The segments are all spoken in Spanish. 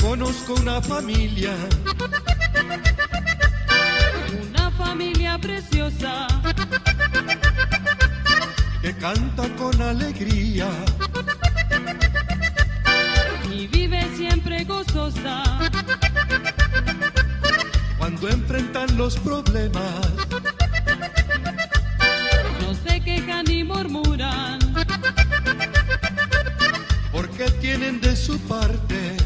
Conozco una familia preciosa que canta con alegría y vive siempre gozosa. Cuando enfrentan los problemas, no se quejan ni murmuran, porque tienen de su parte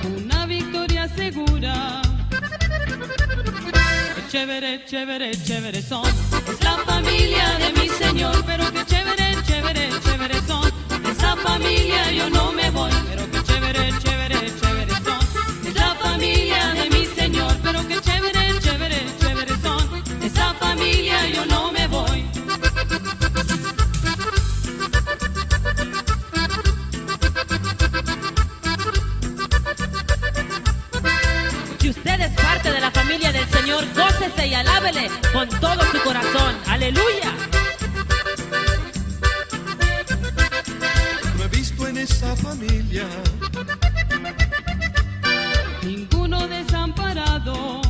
una victoria segura. Chévere, chévere, chévere son, es la familia de mi Señor, pero que chévere, chévere, chévere son, de esa familia yo no me voy, pero que chévere, chévere, chévere son, es la familia de mi Señor, pero que chévere, chévere, chévere son, de esa familia yo no me voy. Si usted es parte de la familia del Señor, gócese y alábele con todo su corazón. ¡Aleluya! no he visto en esa familia Ninguno desamparado,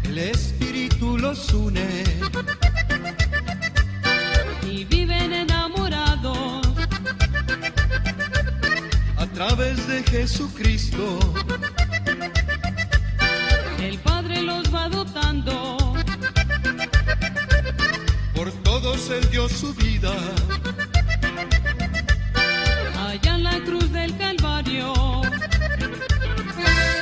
el Espíritu los une y viven enamorados a través de Jesucristo. el Padre los va dotando, Por todos Él dio su vida, allá en la cruz del Calvario.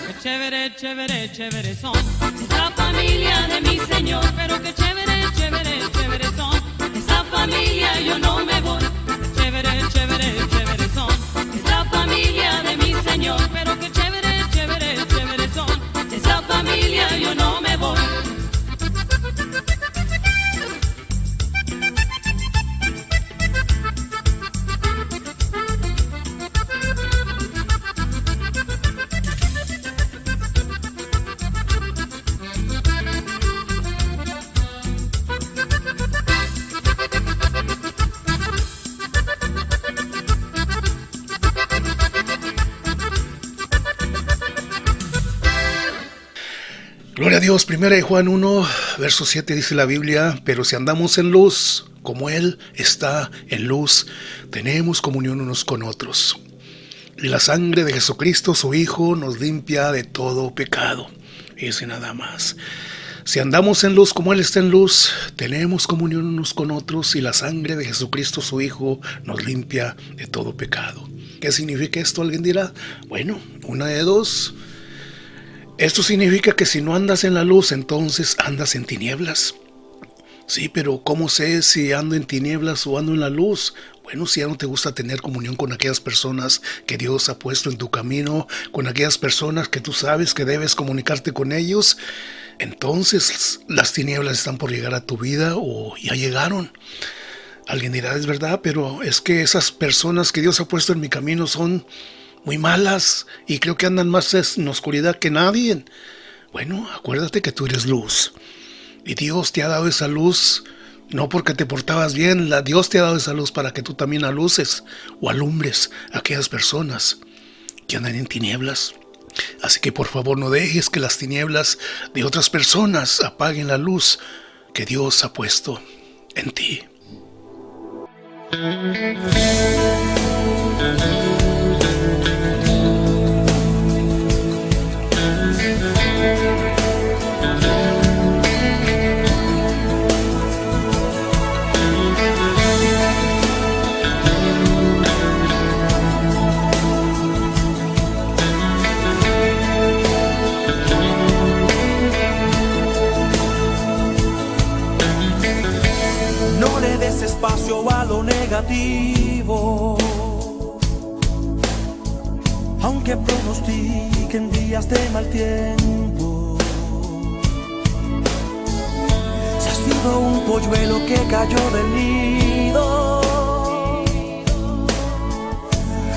Que chévere, chévere, chévere son, esa familia de mi Señor, pero que chévere, chévere, chévere son, esa familia yo no me voy. Que chévere, chévere, chévere son, esa familia de mi Señor, pero que chévere, chévere, chévere son, esa familia yo no me voy. Gloria a Dios. Primera de Juan 1, verso 7 dice la Biblia: pero si andamos en luz, como Él está en luz, tenemos comunión unos con otros. Y la sangre de Jesucristo, su Hijo, nos limpia de todo pecado. Ese nada más. Si andamos en luz como Él está en luz, tenemos comunión unos con otros, y la sangre de Jesucristo, su Hijo, nos limpia de todo pecado. ¿Qué significa esto? Alguien dirá, bueno, una de dos. Esto significa que si no andas en la luz, entonces andas en tinieblas. Sí, pero ¿cómo sé si ando en tinieblas o ando en la luz? Bueno, si ya no te gusta tener comunión con aquellas personas que Dios ha puesto en tu camino, con aquellas personas que tú sabes que debes comunicarte con ellos, entonces las tinieblas están por llegar a tu vida o ya llegaron. Alguien dirá, es verdad, pero es que esas personas que Dios ha puesto en mi camino son muy malas y creo que andan más en oscuridad que nadie. Bueno, acuérdate que tú eres luz y Dios te ha dado esa luz no porque te portabas bien. Dios te ha dado esa luz para que tú también aluces o alumbres a aquellas personas que andan en tinieblas. Así que por favor no dejes que las tinieblas de otras personas apaguen la luz que Dios ha puesto en ti. No le des espacio a lo negativo, aunque pronostiquen días de mal tiempo. Se sido un polluelo que cayó del nido.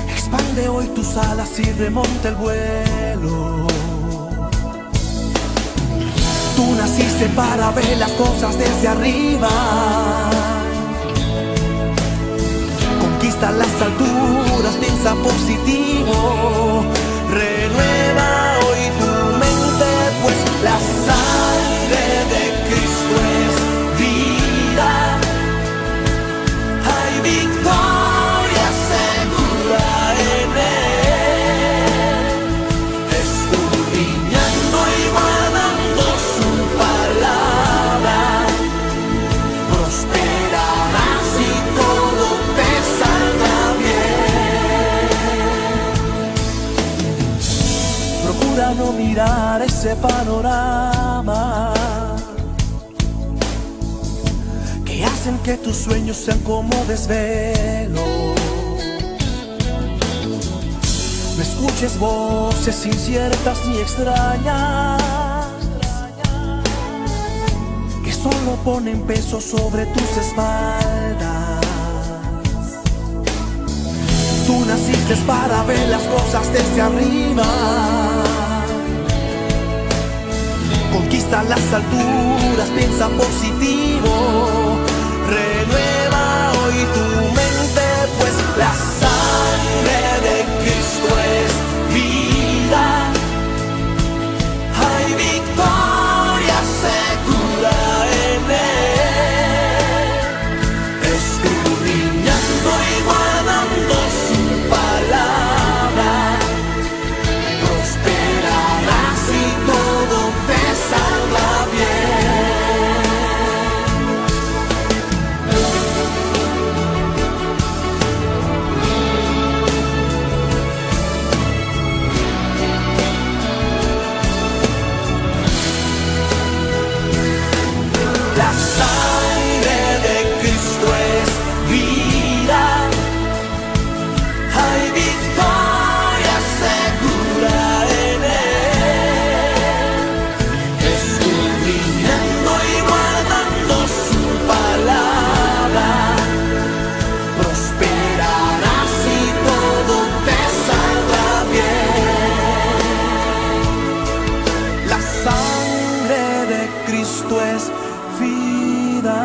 Expande hoy tus alas y remonta el vuelo. Tú naciste para ver las cosas desde arriba. Conquista las alturas, piensa positivo. Renueva hoy tu mente, pues la sangre de Cristo es vida. Hay victoria segura en Él. Escudriñando y guardando su palabra, prosperarás y todo te saldrá bien. Procura no mirar ese panorama que hacen que tus sueños sean como desvelo. No escuches voces inciertas ni extrañas que solo ponen peso sobre tus espaldas. Tú naciste para ver las cosas desde arriba. Conquista las alturas, piensa positivo. Renueva hoy tu mente, pues la sangre de Cristo es vida. Hay victoria segura en Él. Escudriñando y guardando su palabra, prosperarás y todo te saldrá bien. La sangre de Cristo es vida. Hay victoria segura en Él. Escudriñando y guardando su palabra, prosperarás y todo te saldrá bien. La sangre de Cristo es vida.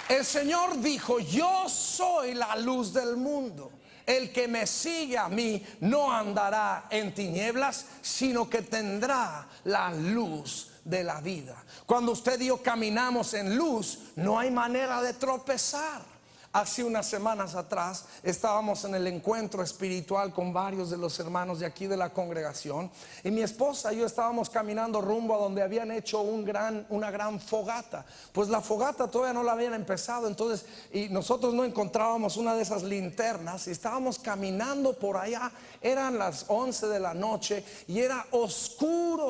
El Señor dijo: yo soy la luz del mundo. El que me sigue a mí no andará en tinieblas, sino que tendrá la luz de la vida. Cuando usted y yo caminamos en luz, no hay manera de tropezar. Hace unas semanas atrás estábamos en el encuentro espiritual con varios de los hermanos de aquí de la congregación, y mi esposa y yo estábamos caminando rumbo a donde habían hecho una gran fogata. Pues la fogata todavía no la habían empezado, entonces, y nosotros no encontrábamos una de esas linternas, y estábamos caminando por allá. Eran las 11 de la noche y era oscuro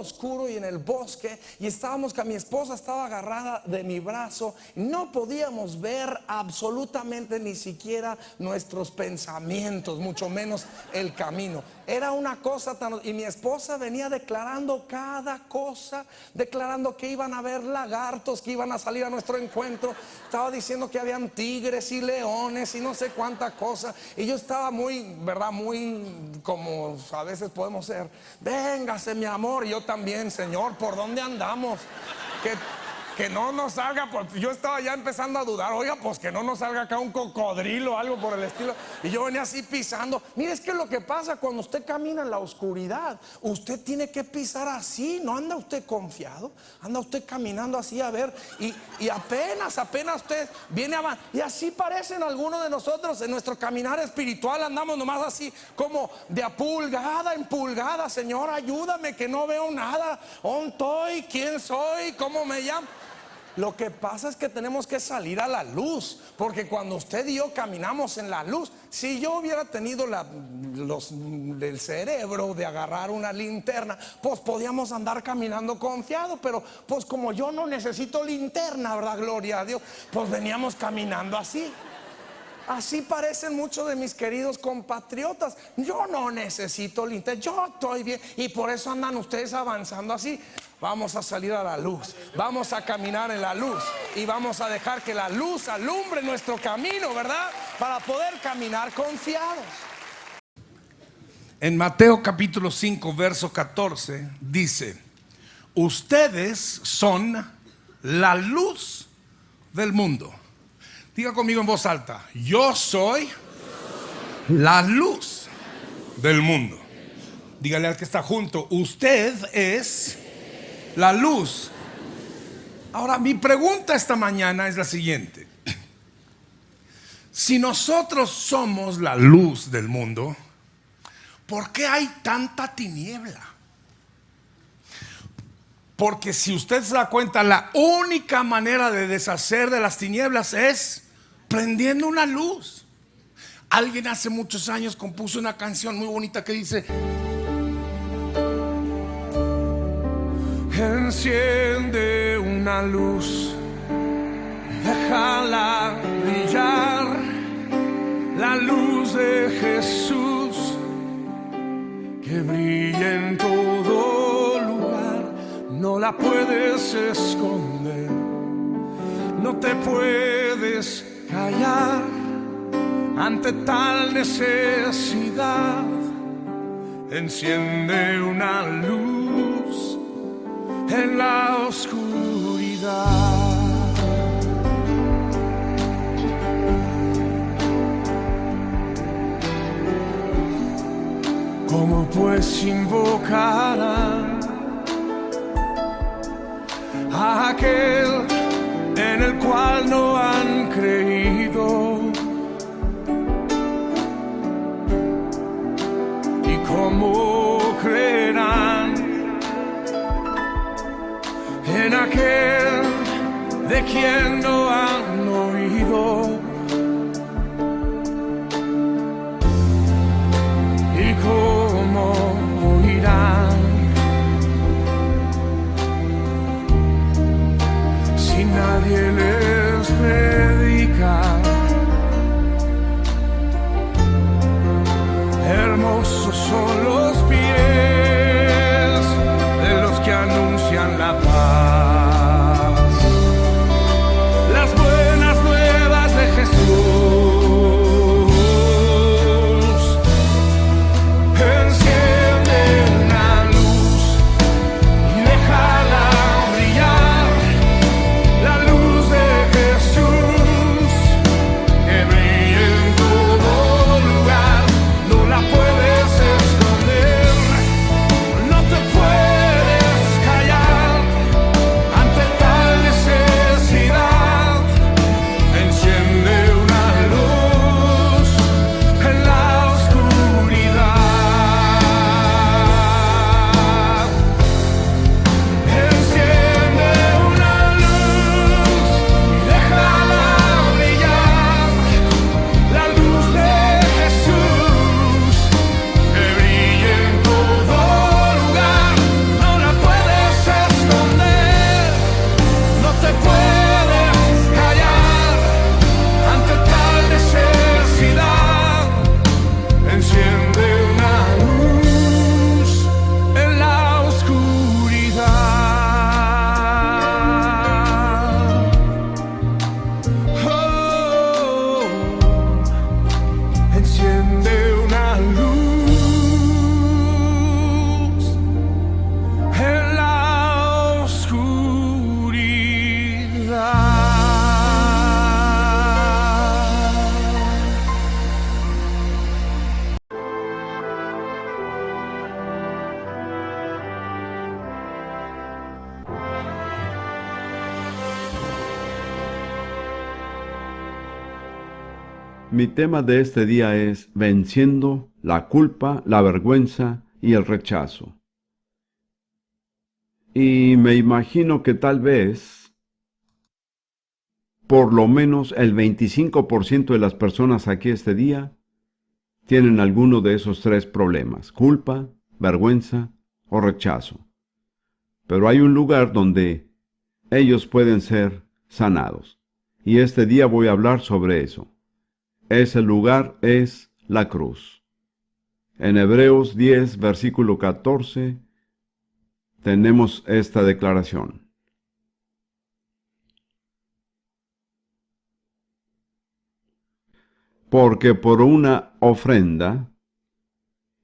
y en el bosque, y mi esposa estaba agarrada de mi brazo. No podíamos ver absolutamente ni siquiera nuestros pensamientos, mucho menos el camino. Era una cosa tan... Y mi esposa venía declarando cada cosa, declarando que iban a haber lagartos que iban a salir a nuestro encuentro. Estaba diciendo que habían tigres y leones y no sé cuánta cosa. Y yo estaba muy, ¿verdad? Muy como a veces podemos ser. Véngase, mi amor. Y yo también: Señor, ¿por dónde andamos? que no nos salga, yo estaba ya empezando a dudar, oiga, pues que no nos salga acá un cocodrilo o algo por el estilo. Y yo venía así pisando. Mire, es que lo que pasa cuando usted camina en la oscuridad, usted tiene que pisar así, no anda usted confiado, anda usted caminando así a ver, y apenas usted viene abajo. Y así parecen algunos de nosotros en nuestro caminar espiritual, andamos nomás así como de a pulgada en pulgada. Señor, ayúdame que no veo nada. ¿Dónde estoy? ¿Quién soy? ¿Cómo me llamo? Lo que pasa es que tenemos que salir a la luz, porque cuando usted y yo caminamos en la luz, si yo hubiera tenido el cerebro de agarrar una linterna, pues podíamos andar caminando confiado, pero pues como yo no necesito linterna, ¿verdad? Gloria a Dios, pues veníamos caminando así. Así parecen muchos de mis queridos compatriotas. Yo no necesito linterna, yo estoy bien, y por eso andan ustedes avanzando así. Vamos a salir a la luz, vamos a caminar en la luz y vamos a dejar que la luz alumbre nuestro camino, ¿verdad? Para poder caminar confiados. En Mateo capítulo 5, verso 14 dice: ustedes son la luz del mundo. Diga conmigo en voz alta: yo soy la luz del mundo. Dígale al que está junto: usted es la luz. Ahora, mi pregunta esta mañana es la siguiente: si nosotros somos la luz del mundo, ¿por qué hay tanta tiniebla? Porque si usted se da cuenta, la única manera de deshacer de las tinieblas es prendiendo una luz. Alguien hace muchos años compuso una canción muy bonita que dice: enciende una luz, déjala brillar, la luz de Jesús, que brilla en todo lugar. No la puedes esconder, no te puedes callar ante tal necesidad. Enciende una luz en la oscuridad. ¿Cómo pues invocarán a aquel en el cual no han creído? ¿Y cómo creerán en aquel de quien no han oído? ¿Y cómo oirán si nadie les predica? Hermosos son los pies de los que anuncian la paz, las Mi tema de este día es venciendo la culpa, la vergüenza y el rechazo. Y me imagino que tal vez, por lo menos el 25% de las personas aquí este día tienen alguno de esos tres problemas: culpa, vergüenza o rechazo. Pero hay un lugar donde ellos pueden ser sanados. Y este día voy a hablar sobre eso. Ese lugar es la cruz. En Hebreos 10, versículo 14, tenemos esta declaración. Porque por una ofrenda,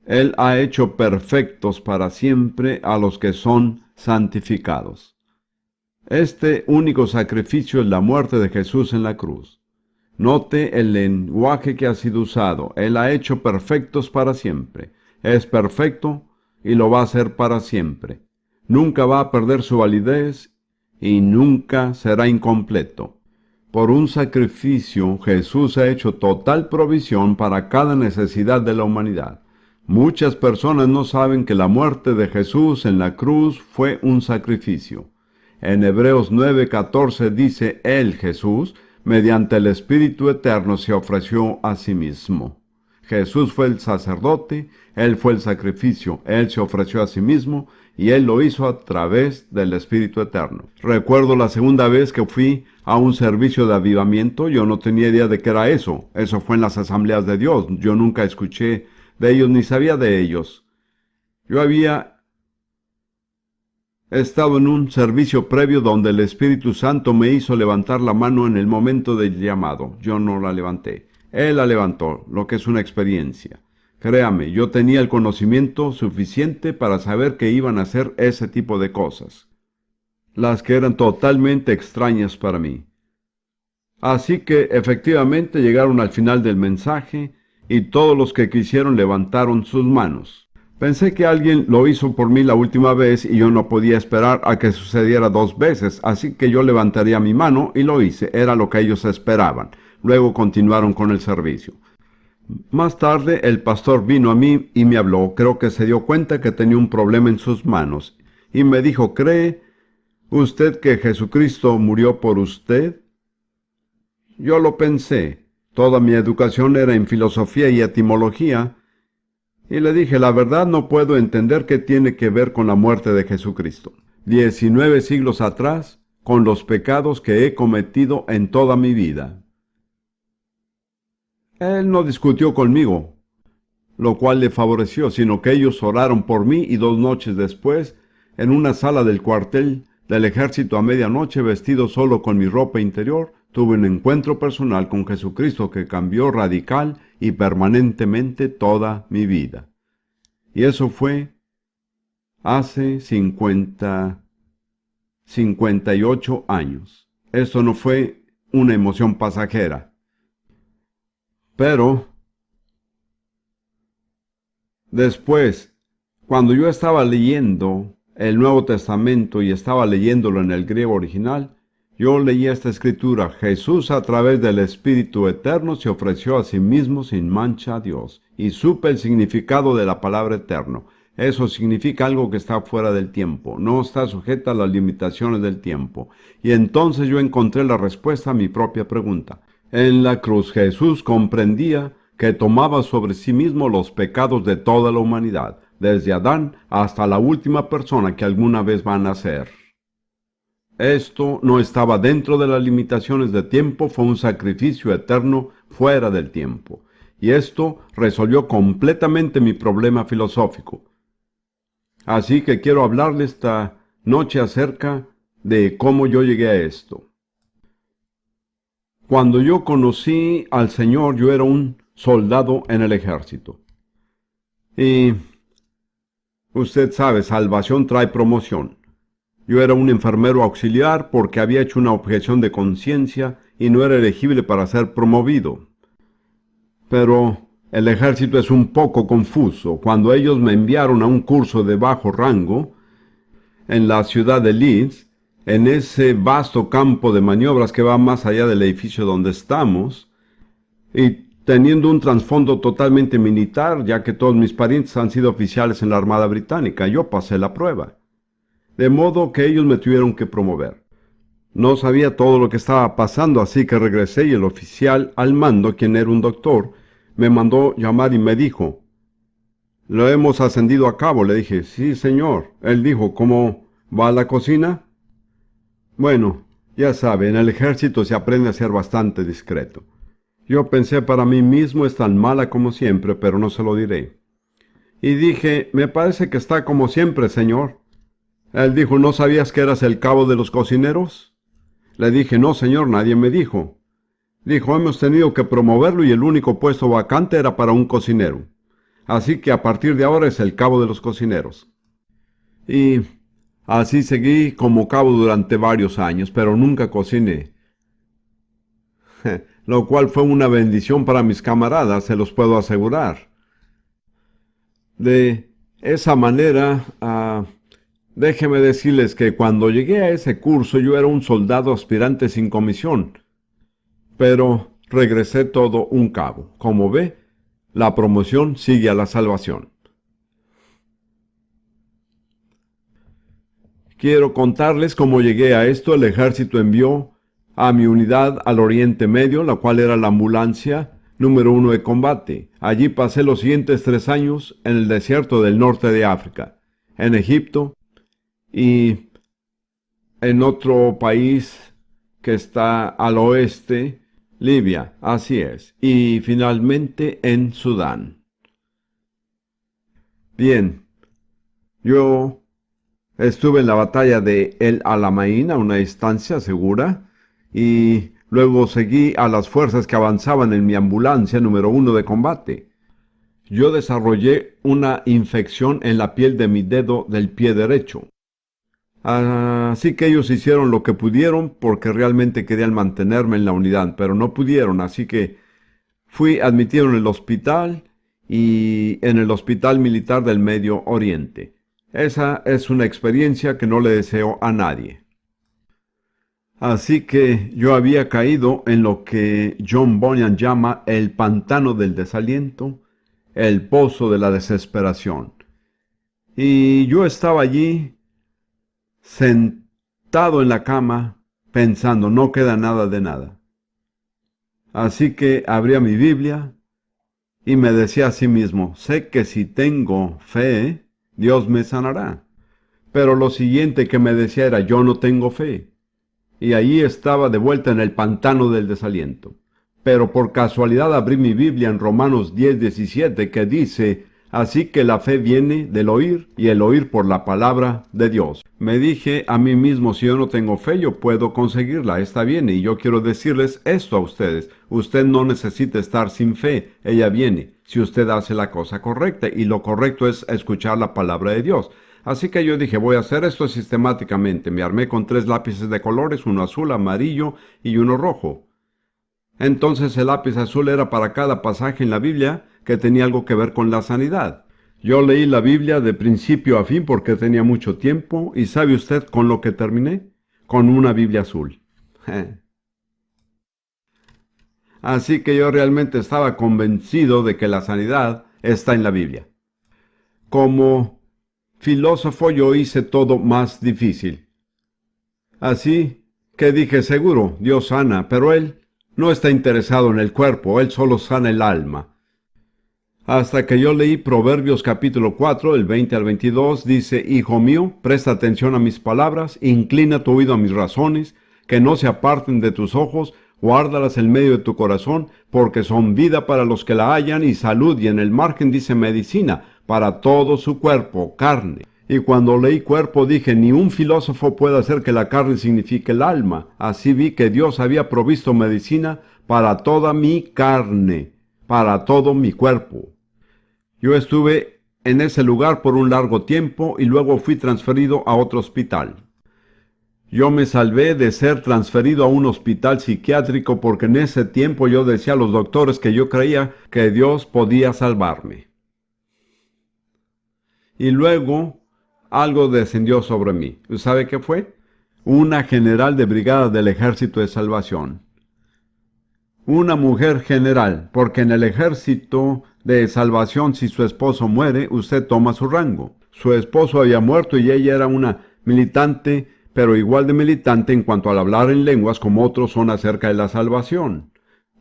Él ha hecho perfectos para siempre a los que son santificados. Este único sacrificio es la muerte de Jesús en la cruz. Note el lenguaje que ha sido usado. Él ha hecho perfectos para siempre. Es perfecto y lo va a hacer para siempre. Nunca va a perder su validez y nunca será incompleto. Por un sacrificio, Jesús ha hecho total provisión para cada necesidad de la humanidad. Muchas personas no saben que la muerte de Jesús en la cruz fue un sacrificio. En Hebreos 9:14 dice: Él, Jesús, mediante el Espíritu Eterno se ofreció a sí mismo. Jesús fue el sacerdote, Él fue el sacrificio, Él se ofreció a sí mismo y Él lo hizo a través del Espíritu Eterno. Recuerdo la segunda vez que fui a un servicio de avivamiento, yo no tenía idea de qué era eso. Eso fue en las Asambleas de Dios. Yo nunca escuché de ellos ni sabía de ellos. Yo había estado en un servicio previo donde el Espíritu Santo me hizo levantar la mano en el momento del llamado. Yo no la levanté. Él la levantó, lo que es una experiencia. Créame, yo tenía el conocimiento suficiente para saber que iban a hacer ese tipo de cosas, las que eran totalmente extrañas para mí. Así que efectivamente llegaron al final del mensaje y todos los que quisieron levantaron sus manos. Pensé que alguien lo hizo por mí la última vez y yo no podía esperar a que sucediera dos veces, así que yo levantaría mi mano y lo hice. Era lo que ellos esperaban. Luego continuaron con el servicio. Más tarde el pastor vino a mí y me habló. Creo que se dio cuenta que tenía un problema en sus manos y me dijo: ¿cree usted que Jesucristo murió por usted? Yo lo pensé. Toda mi educación era en filosofía y etimología. Y le dije: la verdad no puedo entender qué tiene que ver con la muerte de Jesucristo. 19 siglos atrás, con los pecados que he cometido en toda mi vida. Él no discutió conmigo, lo cual le favoreció, sino que ellos oraron por mí y 2 noches después, en una sala del cuartel del ejército a medianoche, vestido solo con mi ropa interior, tuve un encuentro personal con Jesucristo que cambió radical y permanentemente toda mi vida. Y eso fue hace 58 años. Esto no fue una emoción pasajera. Pero después, cuando yo estaba leyendo el Nuevo Testamento y estaba leyéndolo en el griego original, yo leí esta escritura: Jesús a través del Espíritu Eterno se ofreció a sí mismo sin mancha a Dios. Y supe el significado de la palabra eterno. Eso significa algo que está fuera del tiempo, no está sujeta a las limitaciones del tiempo. Y entonces yo encontré la respuesta a mi propia pregunta. En la cruz Jesús comprendía que tomaba sobre sí mismo los pecados de toda la humanidad, desde Adán hasta la última persona que alguna vez va a nacer. Esto no estaba dentro de las limitaciones de tiempo, fue un sacrificio eterno fuera del tiempo. Y esto resolvió completamente mi problema filosófico. Así que quiero hablarle esta noche acerca de cómo yo llegué a esto. Cuando yo conocí al Señor, yo era un soldado en el ejército. Y usted sabe, salvación trae promoción. Yo era un enfermero auxiliar porque había hecho una objeción de conciencia y no era elegible para ser promovido. Pero el ejército es un poco confuso. Cuando ellos me enviaron a un curso de bajo rango en la ciudad de Leeds, en ese vasto campo de maniobras que va más allá del edificio donde estamos, y teniendo un trasfondo totalmente militar, ya que todos mis parientes han sido oficiales en la Armada Británica. Yo pasé la prueba. De modo que ellos me tuvieron que promover. No sabía todo lo que estaba pasando, así que regresé y el oficial al mando, quien era un doctor, me mandó llamar y me dijo, «Lo hemos ascendido a cabo». Le dije, «Sí, señor». Él dijo, «¿Cómo va a la cocina?» Bueno, ya sabe, en el ejército se aprende a ser bastante discreto. Yo pensé para mí mismo, es tan mala como siempre, pero no se lo diré. Y dije, «Me parece que está como siempre, señor». Él dijo, «¿No sabías que eras el cabo de los cocineros?» Le dije, «No, señor, nadie me dijo». Dijo, «Hemos tenido que promoverlo y el único puesto vacante era para un cocinero. Así que a partir de ahora es el cabo de los cocineros». Y así seguí como cabo durante varios años, pero nunca cociné. Lo cual fue una bendición para mis camaradas, se los puedo asegurar. De esa manera, déjeme decirles que cuando llegué a ese curso yo era un soldado aspirante sin comisión, pero regresé todo un cabo. Como ve, la promoción sigue a la salvación. Quiero contarles cómo llegué a esto. El ejército envió a mi unidad al Oriente Medio, la cual era la ambulancia número 1 de combate. Allí pasé los siguientes 3 años en el desierto del norte de África, en Egipto y en otro país que está al oeste, Libia, así es, y finalmente en Sudán. Bien, yo estuve en la batalla de El Alamein a una distancia segura y luego seguí a las fuerzas que avanzaban en mi ambulancia número 1 de combate. Yo desarrollé una infección en la piel de mi dedo del pie derecho. Así que ellos hicieron lo que pudieron porque realmente querían mantenerme en la unidad, pero no pudieron, así que fui admitido en el hospital y en el Hospital Militar del Medio Oriente. Esa es una experiencia que no le deseo a nadie. Así que yo había caído en lo que John Bunyan llama el pantano del desaliento, el pozo de la desesperación. Y yo estaba allí, sentado en la cama, pensando, no queda nada de nada. Así que abría mi Biblia y me decía a sí mismo, sé que si tengo fe, Dios me sanará. Pero lo siguiente que me decía era, yo no tengo fe. Y allí estaba de vuelta en el pantano del desaliento. Pero por casualidad abrí mi Biblia en Romanos 10:17, que dice, así que la fe viene del oír y el oír por la palabra de Dios. Me dije a mí mismo, si yo no tengo fe, yo puedo conseguirla, esta viene. Y yo quiero decirles esto a ustedes, usted no necesita estar sin fe, ella viene, si usted hace la cosa correcta. Y lo correcto es escuchar la palabra de Dios. Así que yo dije, voy a hacer esto sistemáticamente. Me armé con 3 lápices de colores, uno azul, amarillo y uno rojo. Entonces el lápiz azul era para cada pasaje en la Biblia que tenía algo que ver con la sanidad. Yo leí la Biblia de principio a fin porque tenía mucho tiempo, y ¿sabe usted con lo que terminé? Con una Biblia azul. Así que yo realmente estaba convencido de que la sanidad está en la Biblia. Como filósofo yo hice todo más difícil. Así que dije, seguro, Dios sana, pero Él no está interesado en el cuerpo, Él solo sana el alma. Hasta que yo leí Proverbios capítulo 4, el 20 al 22, dice, Hijo mío, presta atención a mis palabras, inclina tu oído a mis razones, que no se aparten de tus ojos, guárdalas en medio de tu corazón, porque son vida para los que la hallan y salud, y en el margen dice medicina, para todo su cuerpo, carne. Y cuando leí cuerpo dije, ni un filósofo puede hacer que la carne signifique el alma. Así vi que Dios había provisto medicina para toda mi carne, para todo mi cuerpo. Yo estuve en ese lugar por un largo tiempo y luego fui transferido a otro hospital. Yo me salvé de ser transferido a un hospital psiquiátrico porque en ese tiempo yo decía a los doctores que yo creía que Dios podía salvarme. Y luego algo descendió sobre mí. ¿Sabe qué fue? Una general de brigada del Ejército de Salvación. una mujer general, porque en el ejército de salvación, si su esposo muere, usted toma su rango. Su esposo había muerto y ella era una militante, pero igual de militante en cuanto al hablar en lenguas como otros son acerca de la salvación.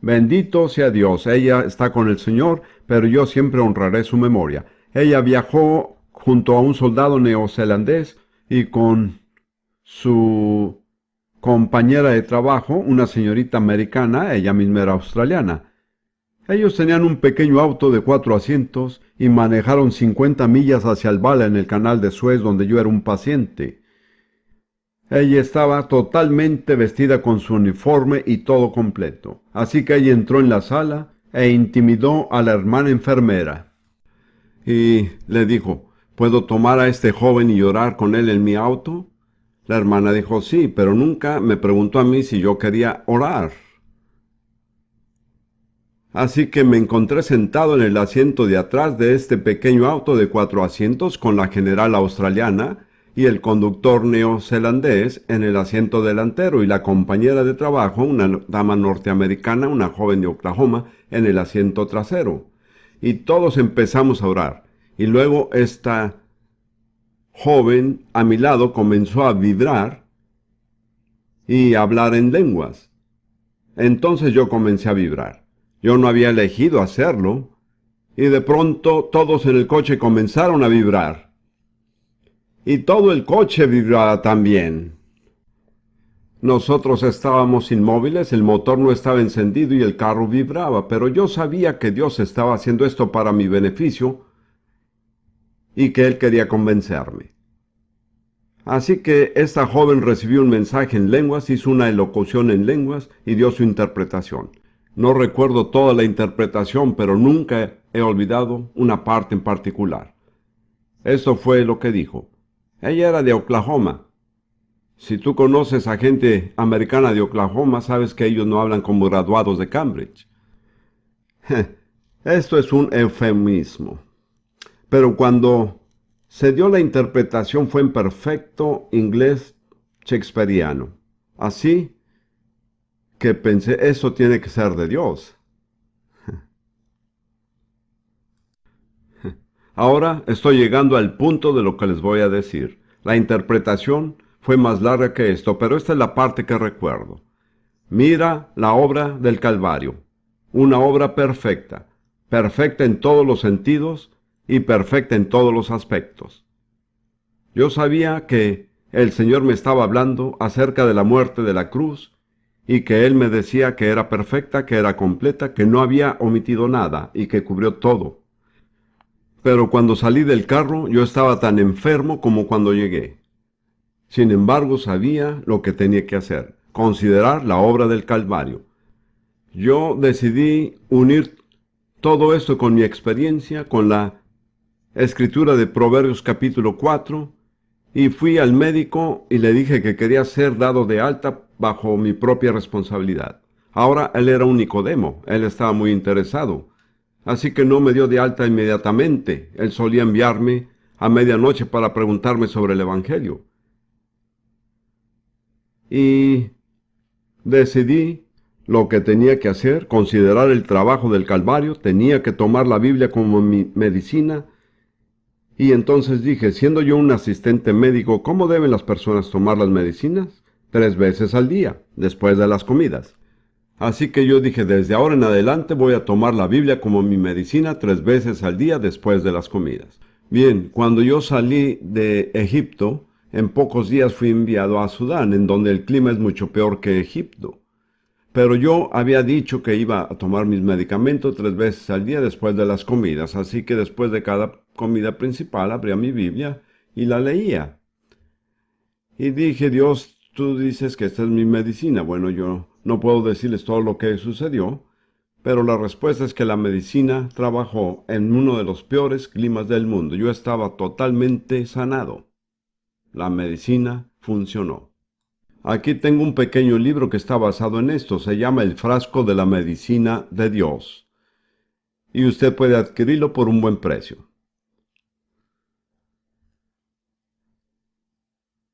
Bendito sea Dios, ella está con el Señor, pero yo siempre honraré su memoria. Ella viajó junto a un soldado neozelandés y con su compañera de trabajo, una señorita americana, ella misma era australiana. Ellos tenían un pequeño auto de 4 asientos y manejaron 50 millas hacia el Bala en el canal de Suez donde yo era un paciente. Ella estaba totalmente vestida con su uniforme y todo completo. Así que ella entró en la sala e intimidó a la hermana enfermera. Y le dijo, ¿puedo tomar a este joven y llorar con él en mi auto? La hermana dijo, sí, pero nunca me preguntó a mí si yo quería orar. Así que me encontré sentado en el asiento de atrás de este pequeño auto de 4 asientos con la general australiana y el conductor neozelandés en el asiento delantero y la compañera de trabajo, una dama norteamericana, una joven de Oklahoma, en el asiento trasero. Y todos empezamos a orar. Y luego esta joven a mi lado comenzó a vibrar y a hablar en lenguas. Entonces yo comencé a vibrar. Yo no había elegido hacerlo, y de pronto todos en el coche comenzaron a vibrar. Y todo el coche vibraba también. Nosotros estábamos inmóviles, el motor no estaba encendido y el carro vibraba, pero yo sabía que Dios estaba haciendo esto para mi beneficio y que Él quería convencerme. Así que esta joven recibió un mensaje en lenguas, hizo una elocución en lenguas y dio su interpretación. No recuerdo toda la interpretación, pero nunca he olvidado una parte en particular. Esto fue lo que dijo. Ella era de Oklahoma. Si tú conoces a gente americana de Oklahoma, sabes que ellos no hablan como graduados de Cambridge. Esto es un eufemismo. Pero cuando se dio la interpretación fue en perfecto inglés shakespeariano. Así que pensé, eso tiene que ser de Dios. Ahora estoy llegando al punto de lo que les voy a decir. La interpretación fue más larga que esto, pero esta es la parte que recuerdo. Mira la obra del Calvario, una obra perfecta, perfecta en todos los sentidos y perfecta en todos los aspectos. Yo sabía que el Señor me estaba hablando acerca de la muerte de la cruz y que Él me decía que era perfecta, que era completa, que no había omitido nada y que cubrió todo. Pero cuando salí del carro yo estaba tan enfermo como cuando llegué. Sin embargo, sabía lo que tenía que hacer, considerar la obra del Calvario. Yo decidí unir todo esto con mi experiencia, con la escritura de Proverbios capítulo 4, y fui al médico y le dije que quería ser dado de alta bajo mi propia responsabilidad. Ahora él era un Nicodemo, él estaba muy interesado. Así que no me dio de alta inmediatamente. Él solía enviarme a medianoche para preguntarme sobre el Evangelio. Y decidí lo que tenía que hacer, considerar el trabajo del Calvario, tenía que tomar la Biblia como mi medicina. Y entonces dije, siendo yo un asistente médico, ¿cómo deben las personas tomar las medicinas? 3 veces al día, después de las comidas. Así que yo dije, desde ahora en adelante voy a tomar la Biblia como mi medicina 3 veces al día después de las comidas. Bien, cuando yo salí de Egipto, en pocos días fui enviado a Sudán, en donde el clima es mucho peor que Egipto. Pero yo había dicho que iba a tomar mis medicamentos 3 veces al día después de las comidas, así que después de cada comida principal abría mi Biblia y la leía. Y dije, Dios, tú dices que esta es mi medicina. Bueno, yo no puedo decirles todo lo que sucedió, pero la respuesta es que la medicina trabajó en uno de los peores climas del mundo. Yo estaba totalmente sanado. La medicina funcionó. Aquí tengo un pequeño libro que está basado en esto. Se llama El frasco de la medicina de Dios. Y usted puede adquirirlo por un buen precio.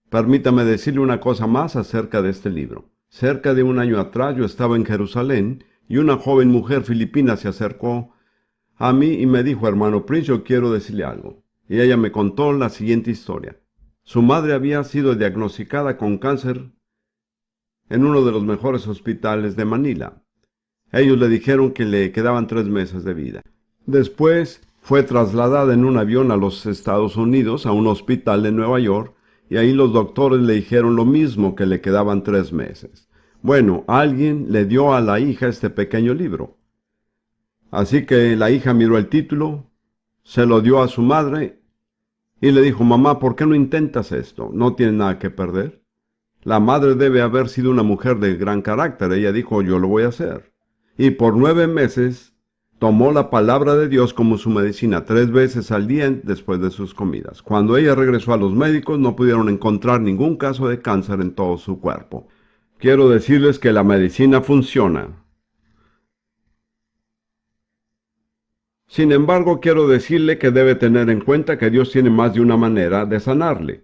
Permítame decirle una cosa más acerca de este libro. Cerca de un año atrás yo estaba en Jerusalén y una joven mujer filipina se acercó a mí y me dijo: hermano Prince, yo quiero decirle algo. Y ella me contó la siguiente historia. Su madre había sido diagnosticada con cáncer en uno de los mejores hospitales de Manila. Ellos le dijeron que le quedaban 3 meses de vida. Después fue trasladada en un avión a los Estados Unidos, a un hospital de Nueva York, y ahí los doctores le dijeron lo mismo, que le quedaban 3 meses. Bueno, alguien le dio a la hija este pequeño libro. Así que la hija miró el título, se lo dio a su madre y le dijo: mamá, ¿por qué no intentas esto? No tienes nada que perder. La madre debe haber sido una mujer de gran carácter. Ella dijo: yo lo voy a hacer. Y por 9 meses tomó la palabra de Dios como su medicina 3 veces al día después de sus comidas. Cuando ella regresó a los médicos, no pudieron encontrar ningún caso de cáncer en todo su cuerpo. Quiero decirles que la medicina funciona. Sin embargo, quiero decirle que debe tener en cuenta que Dios tiene más de una manera de sanarle.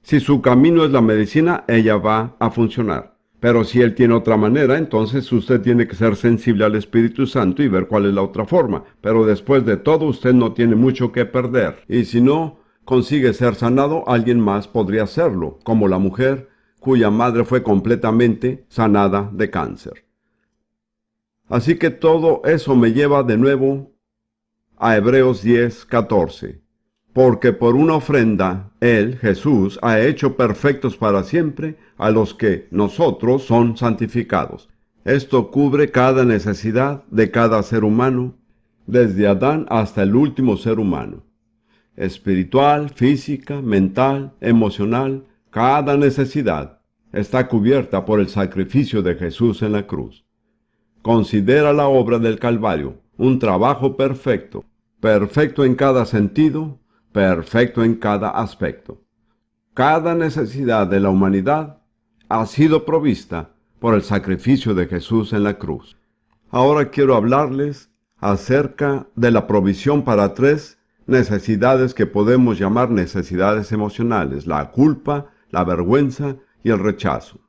Si su camino es la medicina, ella va a funcionar. Pero si Él tiene otra manera, entonces usted tiene que ser sensible al Espíritu Santo y ver cuál es la otra forma. Pero después de todo, usted no tiene mucho que perder. Y si no consigue ser sanado, alguien más podría hacerlo, como la mujer cuya madre fue completamente sanada de cáncer. Así que todo eso me lleva de nuevo a Hebreos 10:14. Porque por una ofrenda, Él, Jesús, ha hecho perfectos para siempre a los que nosotros son santificados. Esto cubre cada necesidad de cada ser humano, desde Adán hasta el último ser humano. Espiritual, física, mental, emocional, cada necesidad está cubierta por el sacrificio de Jesús en la cruz. Considera la obra del Calvario un trabajo perfecto, perfecto en cada sentido, perfecto en cada aspecto. Cada necesidad de la humanidad ha sido provista por el sacrificio de Jesús en la cruz. Ahora quiero hablarles acerca de la provisión para 3 necesidades que podemos llamar necesidades emocionales: la culpa, la vergüenza y el rechazo.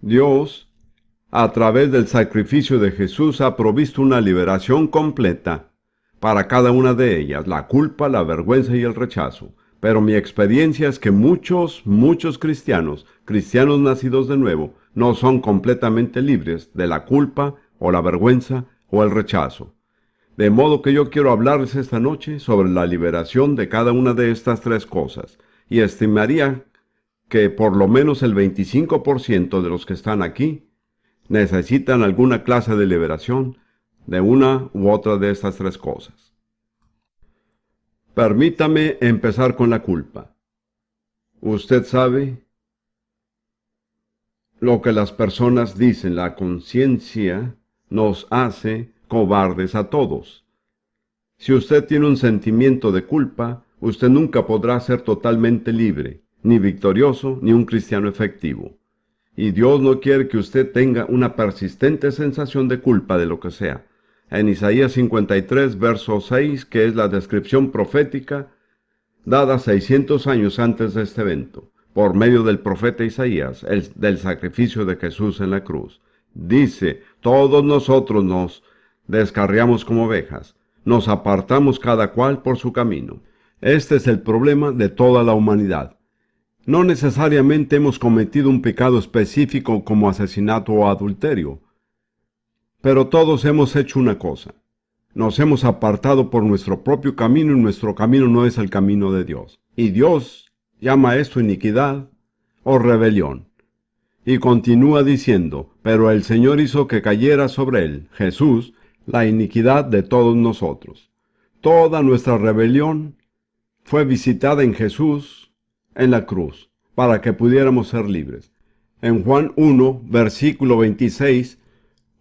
Dios, a través del sacrificio de Jesús, ha provisto una liberación completa para cada una de ellas: la culpa, la vergüenza y el rechazo. Pero mi experiencia es que muchos cristianos nacidos de nuevo, no son completamente libres de la culpa o la vergüenza o el rechazo. De modo que yo quiero hablarles esta noche sobre la liberación de cada una de estas 3 cosas, y estimaría que por lo menos el 25% de los que están aquí necesitan alguna clase de liberación de una u otra de estas 3 cosas. Permítame empezar con la culpa. Usted sabe lo que las personas dicen: la conciencia nos hace cobardes a todos. Si usted tiene un sentimiento de culpa, usted nunca podrá ser totalmente libre, ni victorioso, ni un cristiano efectivo. Y Dios no quiere que usted tenga una persistente sensación de culpa de lo que sea. En Isaías 53, verso 6, que es la descripción profética dada 600 años antes de este evento, por medio del profeta Isaías, del sacrificio de Jesús en la cruz. Dice: todos nosotros nos descarriamos como ovejas, nos apartamos cada cual por su camino. Este es el problema de toda la humanidad. No necesariamente hemos cometido un pecado específico como asesinato o adulterio, pero todos hemos hecho una cosa: nos hemos apartado por nuestro propio camino, y nuestro camino no es el camino de Dios. Y Dios llama esto iniquidad o rebelión. Y continúa diciendo: pero el Señor hizo que cayera sobre él, Jesús, la iniquidad de todos nosotros. Toda nuestra rebelión fue visitada en Jesús en la cruz, para que pudiéramos ser libres. En Juan 1, versículo 26,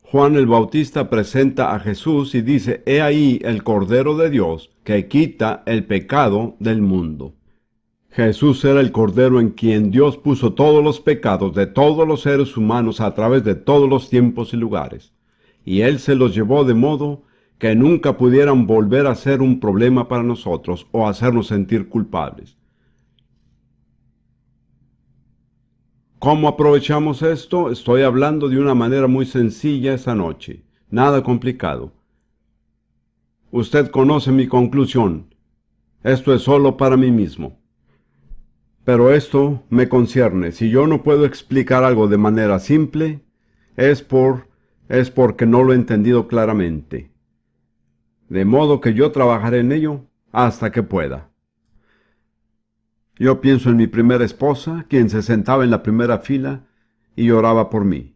Juan el Bautista presenta a Jesús y dice: he ahí el Cordero de Dios que quita el pecado del mundo. Jesús era el Cordero en quien Dios puso todos los pecados de todos los seres humanos a través de todos los tiempos y lugares. Y Él se los llevó de modo que nunca pudieran volver a ser un problema para nosotros o hacernos sentir culpables. ¿Cómo aprovechamos esto? Estoy hablando de una manera muy sencilla esta noche. Nada complicado. Usted conoce mi conclusión. Esto es solo para mí mismo. Pero esto me concierne. Si yo no puedo explicar algo de manera simple, es porque no lo he entendido claramente. De modo que yo trabajaré en ello hasta que pueda. Yo pienso en mi primera esposa, quien se sentaba en la primera fila y oraba por mí.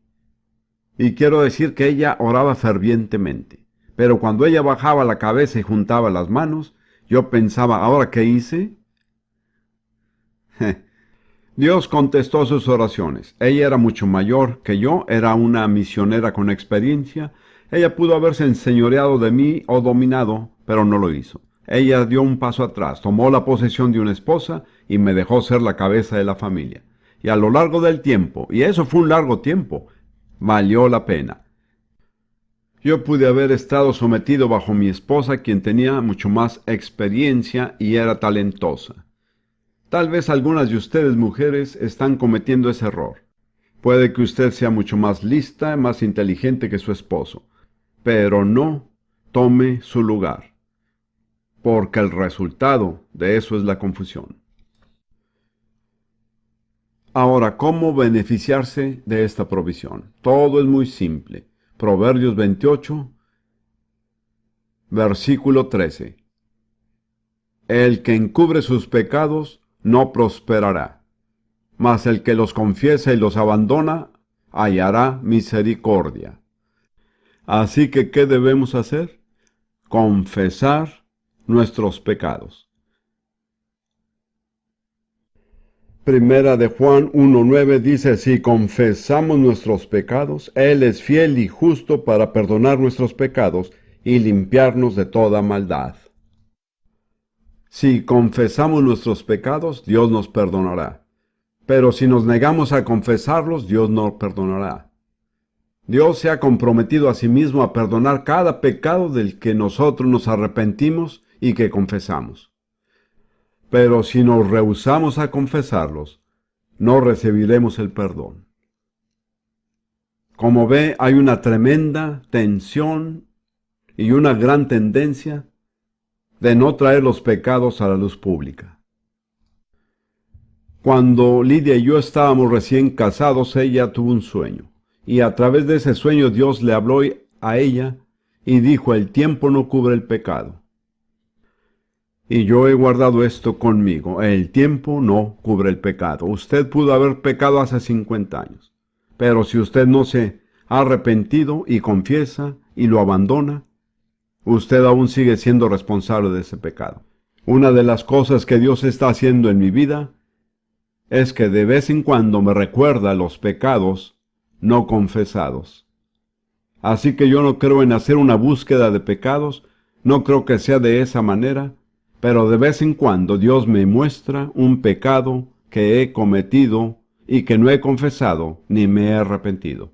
Y quiero decir que ella oraba fervientemente. Pero cuando ella bajaba la cabeza y juntaba las manos, yo pensaba, ¿ahora qué hice? Dios contestó sus oraciones. Ella era mucho mayor que yo, era una misionera con experiencia. Ella pudo haberse enseñoreado de mí o dominado, pero no lo hizo. Ella dio un paso atrás, tomó la posesión de una esposa y me dejó ser la cabeza de la familia. Y a lo largo del tiempo, y eso fue un largo tiempo, valió la pena. Yo pude haber estado sometido bajo mi esposa, quien tenía mucho más experiencia y era talentosa. Tal vez algunas de ustedes, mujeres, están cometiendo ese error. Puede que usted sea mucho más lista, más inteligente que su esposo, pero no tome su lugar, porque el resultado de eso es la confusión. Ahora, ¿cómo beneficiarse de esta provisión? Todo es muy simple. Proverbios 28, versículo 13. El que encubre sus pecados no prosperará, mas el que los confiesa y los abandona hallará misericordia. Así que, ¿qué debemos hacer? Confesar nuestros pecados. Primera de Juan 1:9 dice, si confesamos nuestros pecados, Él es fiel y justo para perdonar nuestros pecados y limpiarnos de toda maldad. Si confesamos nuestros pecados, Dios nos perdonará. Pero si nos negamos a confesarlos, Dios no perdonará. Dios se ha comprometido a sí mismo a perdonar cada pecado del que nosotros nos arrepentimos y que confesamos. Pero si nos rehusamos a confesarlos, no recibiremos el perdón. Como ve, hay una tremenda tensión y una gran tendencia de no traer los pecados a la luz pública. Cuando Lidia y yo estábamos recién casados, ella tuvo un sueño, y a través de ese sueño Dios le habló a ella y dijo, el tiempo no cubre el pecado. Y yo he guardado esto conmigo, el tiempo no cubre el pecado. Usted pudo haber pecado hace 50 años, pero si usted no se ha arrepentido y confiesa y lo abandona, usted aún sigue siendo responsable de ese pecado. Una de las cosas que Dios está haciendo en mi vida es que de vez en cuando me recuerda los pecados no confesados. Así que yo no creo en hacer una búsqueda de pecados, no creo que sea de esa manera, pero de vez en cuando Dios me muestra un pecado que he cometido y que no he confesado ni me he arrepentido.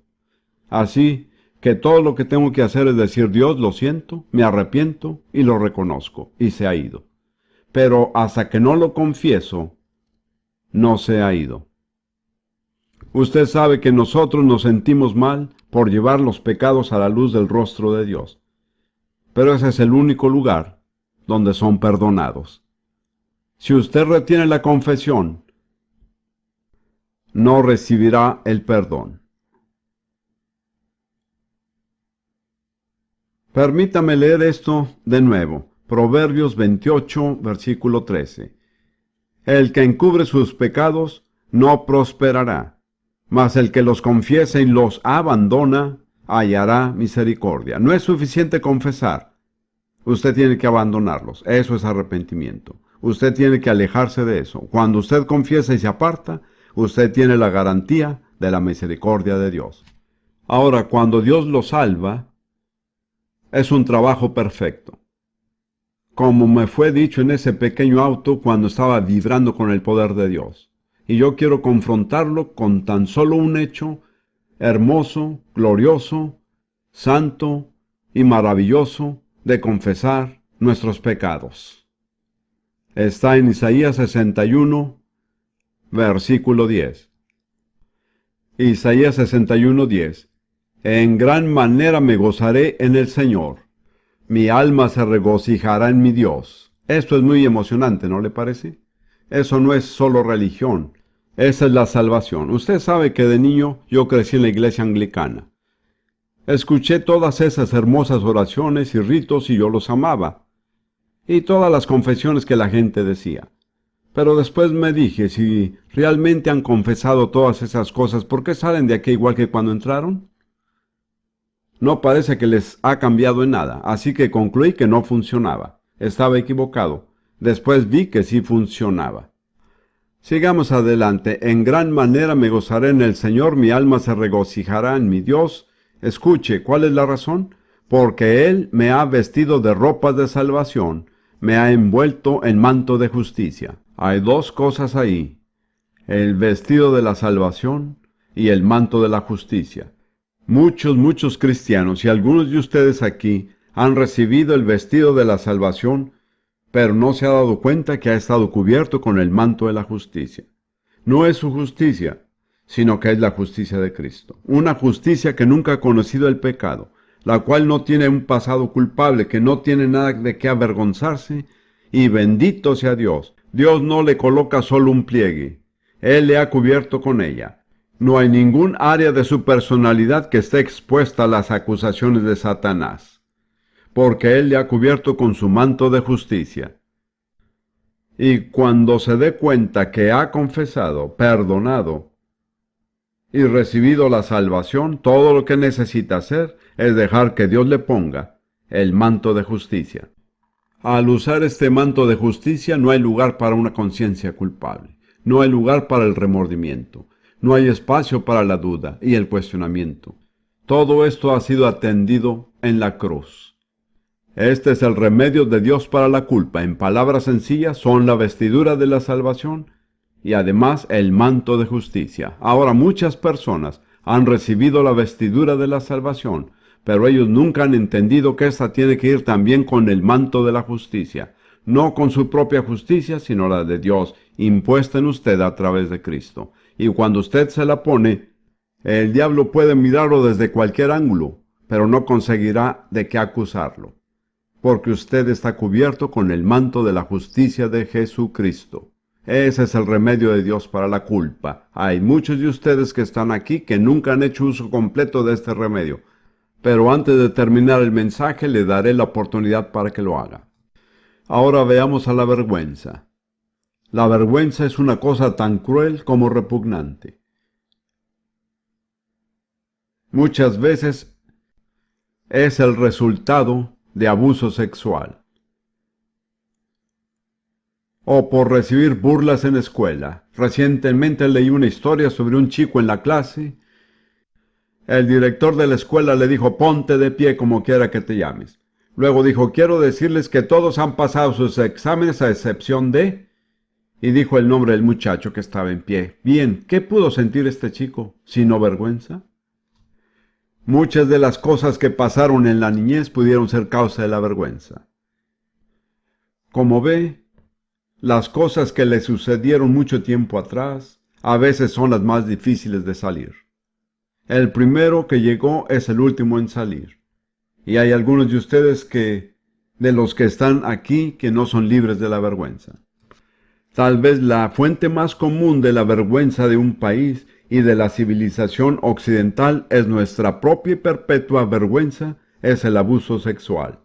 Así que todo lo que tengo que hacer es decir, Dios, lo siento, me arrepiento y lo reconozco, y se ha ido. Pero hasta que no lo confieso, no se ha ido. Usted sabe que nosotros nos sentimos mal por llevar los pecados a la luz del rostro de Dios. Pero ese es el único lugar donde son perdonados. Si usted retiene la confesión, no recibirá el perdón. Permítame leer esto de nuevo. Proverbios 28, versículo 13. El que encubre sus pecados no prosperará, mas el que los confiesa y los abandona hallará misericordia. No es suficiente confesar. Usted tiene que abandonarlos. Eso es arrepentimiento. Usted tiene que alejarse de eso. Cuando usted confiesa y se aparta, usted tiene la garantía de la misericordia de Dios. Ahora, cuando Dios lo salva, es un trabajo perfecto. Como me fue dicho en ese pequeño auto cuando estaba vibrando con el poder de Dios. Y yo quiero confrontarlo con tan solo un hecho hermoso, glorioso, santo y maravilloso de confesar nuestros pecados. Está en Isaías 61, versículo 10. Isaías 61, 10. En gran manera me gozaré en el Señor. Mi alma se regocijará en mi Dios. Esto es muy emocionante, ¿no le parece? Eso no es solo religión. Esa es la salvación. Usted sabe que de niño yo crecí en la iglesia anglicana. Escuché todas esas hermosas oraciones y ritos y yo los amaba. Y todas las confesiones que la gente decía. Pero después me dije, si realmente han confesado todas esas cosas, ¿por qué salen de aquí igual que cuando entraron? No parece que les ha cambiado en nada, así que concluí que no funcionaba. Estaba equivocado. Después vi que sí funcionaba. Sigamos adelante. En gran manera me gozaré en el Señor, mi alma se regocijará en mi Dios. Escuche, ¿cuál es la razón? Porque Él me ha vestido de ropas de salvación, me ha envuelto en manto de justicia. Hay dos cosas ahí, el vestido de la salvación y el manto de la justicia. Muchos cristianos y algunos de ustedes aquí han recibido el vestido de la salvación, pero no se ha dado cuenta que ha estado cubierto con el manto de la justicia. No es su justicia, sino que es la justicia de Cristo. Una justicia que nunca ha conocido el pecado, la cual no tiene un pasado culpable, que no tiene nada de qué avergonzarse, y bendito sea Dios. Dios no le coloca solo un pliegue, Él le ha cubierto con ella. No hay ningún área de su personalidad que esté expuesta a las acusaciones de Satanás, porque Él le ha cubierto con su manto de justicia. Y cuando se dé cuenta que ha confesado, perdonado y recibido la salvación, todo lo que necesita hacer es dejar que Dios le ponga el manto de justicia. Al usar este manto de justicia no hay lugar para una conciencia culpable, no hay lugar para el remordimiento, no hay espacio para la duda y el cuestionamiento. Todo esto ha sido atendido en la cruz. Este es el remedio de Dios para la culpa. En palabras sencillas, son la vestidura de la salvación y además el manto de justicia. Ahora muchas personas han recibido la vestidura de la salvación, pero ellos nunca han entendido que esta tiene que ir también con el manto de la justicia, no con su propia justicia, sino la de Dios, impuesta en usted a través de Cristo. Y cuando usted se la pone, el diablo puede mirarlo desde cualquier ángulo, pero no conseguirá de qué acusarlo, porque usted está cubierto con el manto de la justicia de Jesucristo. Ese es el remedio de Dios para la culpa. Hay muchos de ustedes que están aquí que nunca han hecho uso completo de este remedio, pero antes de terminar el mensaje le daré la oportunidad para que lo haga. Ahora veamos a la vergüenza. La vergüenza es una cosa tan cruel como repugnante. Muchas veces es el resultado de abuso sexual, o por recibir burlas en escuela. Recientemente leí una historia sobre un chico en la clase. El director de la escuela le dijo: ponte de pie como quiera que te llames. Luego dijo: quiero decirles que todos han pasado sus exámenes a excepción de... Y dijo el nombre del muchacho que estaba en pie. Bien, ¿qué pudo sentir este chico, sino vergüenza? Muchas de las cosas que pasaron en la niñez pudieron ser causa de la vergüenza. Como ve, las cosas que le sucedieron mucho tiempo atrás, a veces son las más difíciles de salir. El primero que llegó es el último en salir. Y hay algunos de ustedes de los que están aquí, que no son libres de la vergüenza. Tal vez la fuente más común de la vergüenza de un país y de la civilización occidental es nuestra propia y perpetua vergüenza, es el abuso sexual.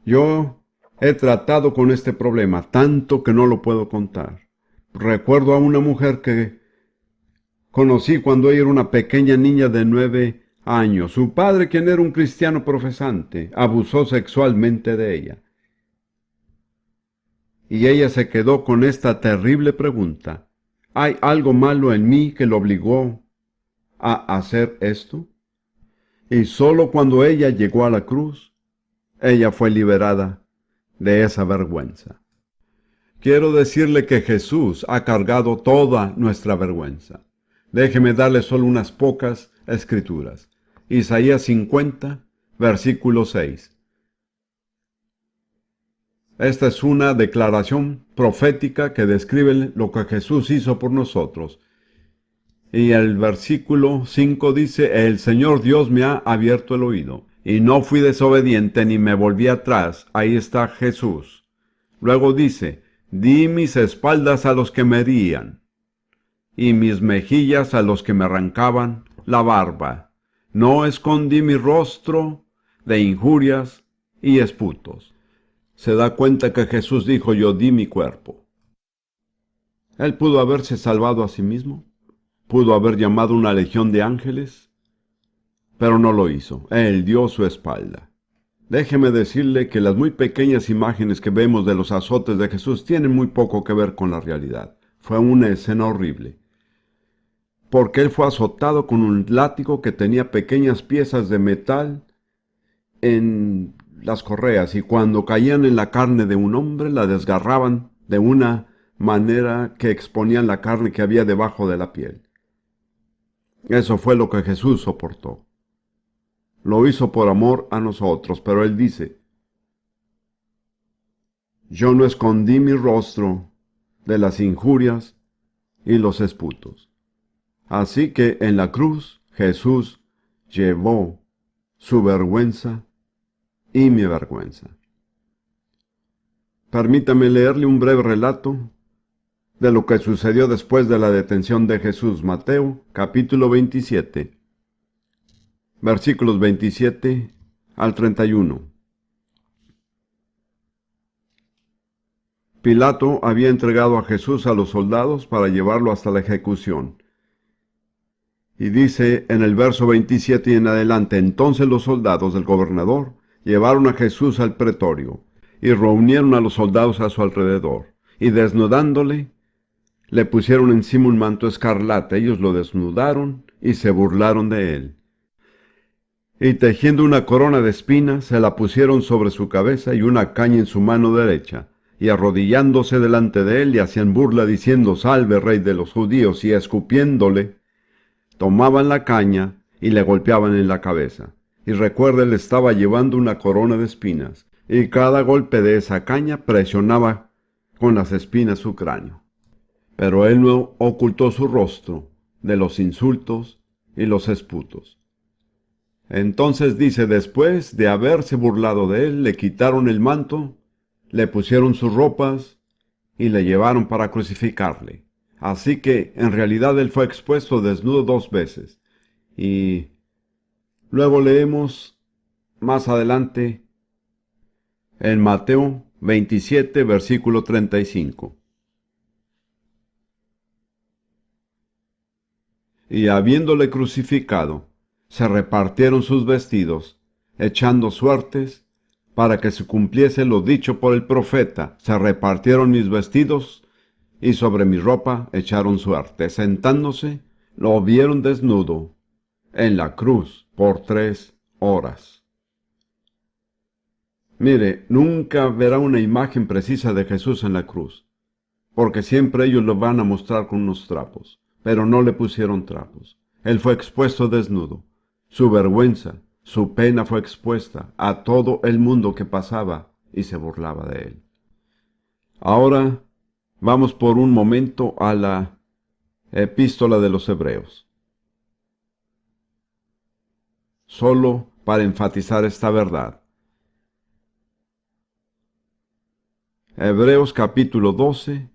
Yo he tratado con este problema tanto que no lo puedo contar. Recuerdo a una mujer que conocí cuando ella era una pequeña niña de 9 años. Su padre, quien era un cristiano profesante, abusó sexualmente de ella. Y ella se quedó con esta terrible pregunta: ¿hay algo malo en mí que lo obligó a hacer esto? Y solo cuando ella llegó a la cruz, ella fue liberada de esa vergüenza. Quiero decirle que Jesús ha cargado toda nuestra vergüenza. Déjeme darle solo unas pocas escrituras. Isaías 50, versículo 6. Esta es una declaración profética que describe lo que Jesús hizo por nosotros. Y el versículo 5 dice, el Señor Dios me ha abierto el oído, y no fui desobediente ni me volví atrás. Ahí está Jesús. Luego dice, di mis espaldas a los que me herían, y mis mejillas a los que me arrancaban la barba. No escondí mi rostro de injurias y esputos. Se da cuenta que Jesús dijo, yo di mi cuerpo. Él pudo haberse salvado a sí mismo, pudo haber llamado una legión de ángeles, pero no lo hizo. Él dio su espalda. Déjeme decirle que las muy pequeñas imágenes que vemos de los azotes de Jesús tienen muy poco que ver con la realidad. Fue una escena horrible, porque él fue azotado con un látigo que tenía pequeñas piezas de metal en las correas, y cuando caían en la carne de un hombre la desgarraban de una manera que exponían la carne que había debajo de la piel. Eso fue lo que Jesús soportó. Lo hizo por amor a nosotros, pero él dice, yo no escondí mi rostro de las injurias y los esputos. Así que en la cruz Jesús llevó su vergüenza y mi vergüenza. Permítame leerle un breve relato de lo que sucedió después de la detención de Jesús. Mateo, capítulo 27, versículos 27 al 31. Pilato había entregado a Jesús a los soldados para llevarlo hasta la ejecución. Y dice en el verso 27 y en adelante, entonces los soldados del gobernador llevaron a Jesús al pretorio, y reunieron a los soldados a su alrededor, y desnudándole, le pusieron encima un manto escarlata. Ellos lo desnudaron y se burlaron de él. Y tejiendo una corona de espinas, se la pusieron sobre su cabeza y una caña en su mano derecha, y arrodillándose delante de él, le hacían burla diciendo, salve, rey de los judíos, y escupiéndole, tomaban la caña y le golpeaban en la cabeza. Y recuerda, él estaba llevando una corona de espinas, y cada golpe de esa caña presionaba con las espinas su cráneo. Pero él no ocultó su rostro de los insultos y los esputos. Entonces dice, después de haberse burlado de él, le quitaron el manto, le pusieron sus ropas y le llevaron para crucificarle. Así que en realidad él fue expuesto desnudo 2 veces. Y luego leemos más adelante en Mateo 27, versículo 35. Y habiéndole crucificado, se repartieron sus vestidos, echando suertes, para que se cumpliese lo dicho por el profeta. Se repartieron mis vestidos, y sobre mi ropa echaron suerte. Sentándose, lo vieron desnudo en la cruz por 3 horas. Mire, nunca verá una imagen precisa de Jesús en la cruz, porque siempre ellos lo van a mostrar con unos trapos, pero no le pusieron trapos. Él fue expuesto desnudo. Su vergüenza, su pena fue expuesta a todo el mundo que pasaba y se burlaba de él. Ahora vamos por un momento a la epístola de los Hebreos, solo para enfatizar esta verdad. Hebreos capítulo 12,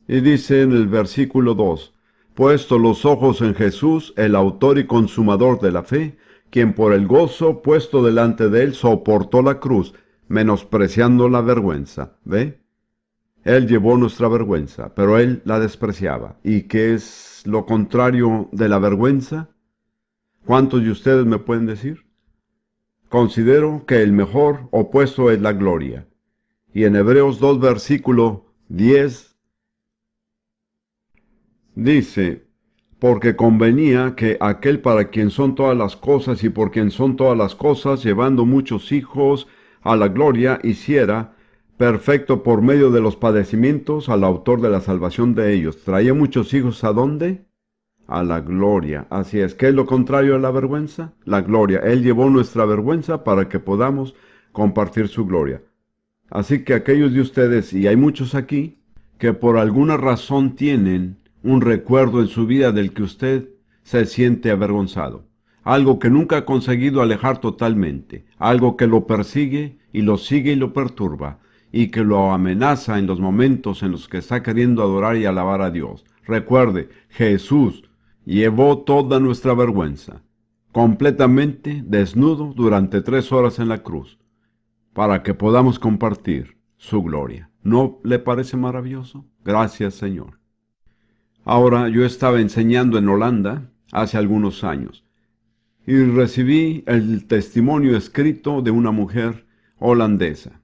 y dice en el versículo 2, puesto los ojos en Jesús, el autor y consumador de la fe, quien por el gozo puesto delante de él soportó la cruz, menospreciando la vergüenza. ¿Ve? Él llevó nuestra vergüenza, pero él la despreciaba. ¿Y qué es lo contrario de la vergüenza? ¿Cuántos de ustedes me pueden decir? Considero que el mejor opuesto es la gloria. Y en Hebreos 2, versículo 10, dice, porque convenía que aquel para quien son todas las cosas y por quien son todas las cosas, llevando muchos hijos a la gloria, hiciera perfecto por medio de los padecimientos al autor de la salvación de ellos. ¿Traía muchos hijos a dónde? A la gloria. Así es. ¿Qué es lo contrario a la vergüenza? La gloria. Él llevó nuestra vergüenza para que podamos compartir su gloria. Así que aquellos de ustedes, y hay muchos aquí, que por alguna razón tienen un recuerdo en su vida del que usted se siente avergonzado. Algo que nunca ha conseguido alejar totalmente, algo que lo persigue y lo sigue y lo perturba, y que lo amenaza en los momentos en los que está queriendo adorar y alabar a Dios. Recuerde, Jesús llevó toda nuestra vergüenza, completamente desnudo durante 3 horas en la cruz, para que podamos compartir su gloria. ¿No le parece maravilloso? Gracias, Señor. Ahora, yo estaba enseñando en Holanda hace algunos años, y recibí el testimonio escrito de una mujer holandesa.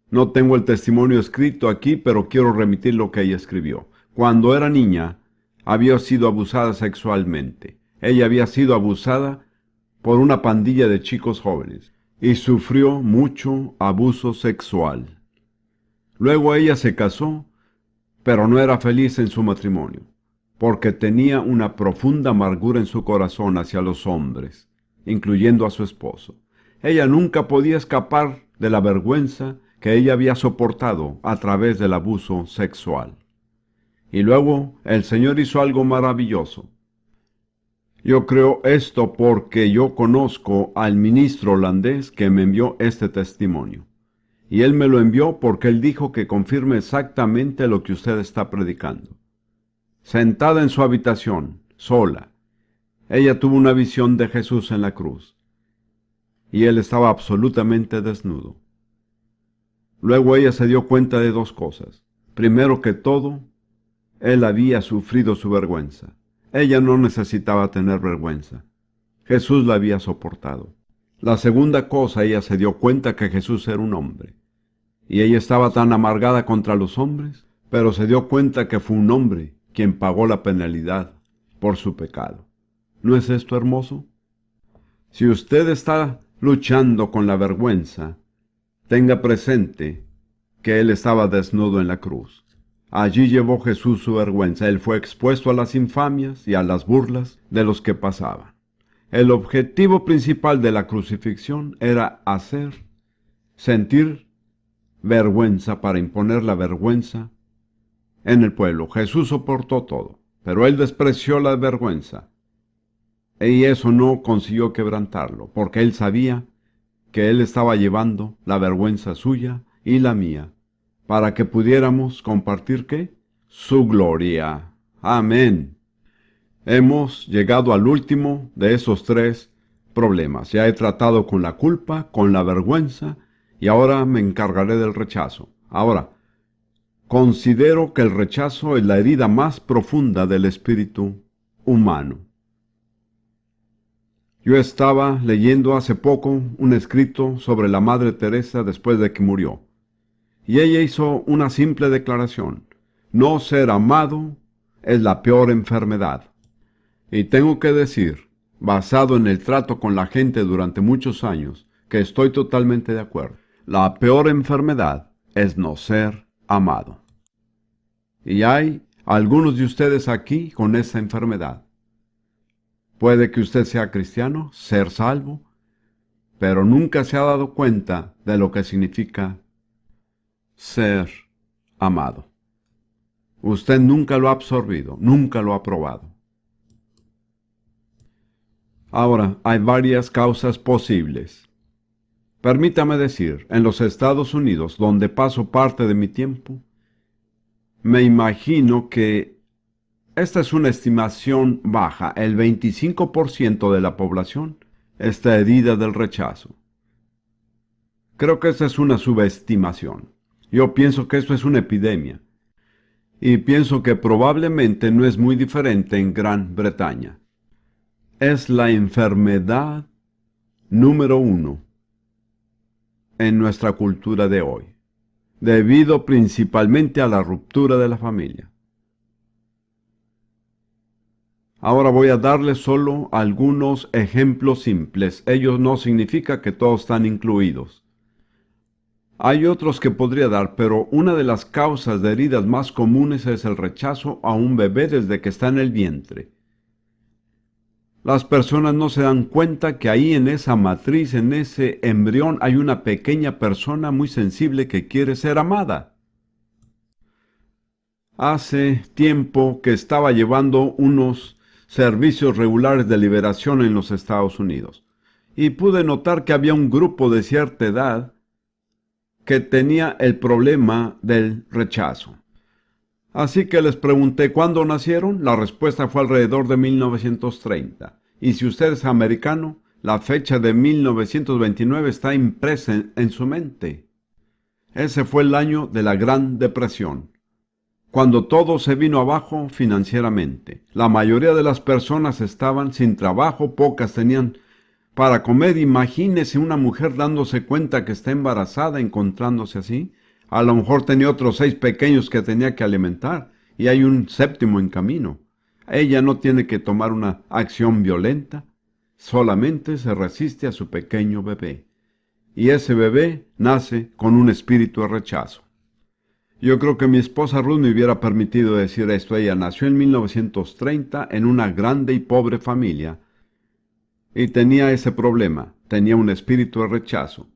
No tengo el testimonio escrito aquí, pero quiero remitir lo que ella escribió. Cuando era niña, había sido abusada sexualmente. Ella había sido abusada por una pandilla de chicos jóvenes y sufrió mucho abuso sexual. Luego ella se casó, pero no era feliz en su matrimonio, porque tenía una profunda amargura en su corazón hacia los hombres, incluyendo a su esposo. Ella nunca podía escapar de la vergüenza que ella había soportado a través del abuso sexual. Y luego el Señor hizo algo maravilloso. Yo creo esto porque yo conozco al ministro holandés que me envió este testimonio. Y él me lo envió porque él dijo que confirme exactamente lo que usted está predicando. Sentada en su habitación, sola, ella tuvo una visión de Jesús en la cruz. Y él estaba absolutamente desnudo. Luego ella se dio cuenta de 2 cosas. Primero que todo, él había sufrido su vergüenza. Ella no necesitaba tener vergüenza. Jesús la había soportado. La segunda cosa, ella se dio cuenta que Jesús era un hombre. Y ella estaba tan amargada contra los hombres, pero se dio cuenta que fue un hombre quien pagó la penalidad por su pecado. ¿No es esto hermoso? Si usted está luchando con la vergüenza, tenga presente que Él estaba desnudo en la cruz. Allí llevó Jesús su vergüenza. Él fue expuesto a las infamias y a las burlas de los que pasaban. El objetivo principal de la crucifixión era sentir vergüenza para imponer la vergüenza en el pueblo. Jesús soportó todo, pero Él despreció la vergüenza. Y eso no consiguió quebrantarlo, porque Él sabía que Él estaba llevando la vergüenza suya y la mía, para que pudiéramos compartir, ¿qué? Su gloria. Amén. Hemos llegado al último de esos 3 problemas. Ya he tratado con la culpa, con la vergüenza, y ahora me encargaré del rechazo. Ahora, considero que el rechazo es la herida más profunda del espíritu humano. Yo estaba leyendo hace poco un escrito sobre la Madre Teresa después de que murió. Y ella hizo una simple declaración. No ser amado es la peor enfermedad. Y tengo que decir, basado en el trato con la gente durante muchos años, que estoy totalmente de acuerdo. La peor enfermedad es no ser amado. Y hay algunos de ustedes aquí con esa enfermedad. Puede que usted sea cristiano, ser salvo, pero nunca se ha dado cuenta de lo que significa ser amado. Usted nunca lo ha absorbido, nunca lo ha probado. Ahora, hay varias causas posibles. Permítame decir, en los Estados Unidos, donde paso parte de mi tiempo, me imagino que esta es una estimación baja. El 25% de la población está herida del rechazo. Creo que esta es una subestimación. Yo pienso que esto es una epidemia. Y pienso que probablemente no es muy diferente en Gran Bretaña. Es la enfermedad número 1 en nuestra cultura de hoy, debido principalmente a la ruptura de la familia. Ahora voy a darles solo algunos ejemplos simples. Ellos no significa que todos están incluidos. Hay otros que podría dar, pero una de las causas de heridas más comunes es el rechazo a un bebé desde que está en el vientre. Las personas no se dan cuenta que ahí en esa matriz, en ese embrión, hay una pequeña persona muy sensible que quiere ser amada. Hace tiempo que estaba llevando unos servicios regulares de liberación en los Estados Unidos y pude notar que había un grupo de cierta edad que tenía el problema del rechazo. Así que les pregunté cuándo nacieron. La respuesta fue alrededor de 1930. Y si usted es americano, la fecha de 1929 está impresa en su mente. Ese fue el año de la Gran Depresión, cuando todo se vino abajo financieramente. La mayoría de las personas estaban sin trabajo, pocas tenían para comer. Imagínese una mujer dándose cuenta que está embarazada, encontrándose así. A lo mejor tenía otros 6 pequeños que tenía que alimentar y hay un 7º en camino. Ella no tiene que tomar una acción violenta, solamente se resiste a su pequeño bebé. Y ese bebé nace con un espíritu de rechazo. Yo creo que mi esposa Ruth me hubiera permitido decir esto. Ella nació en 1930 en una grande y pobre familia y tenía ese problema, tenía un espíritu de rechazo,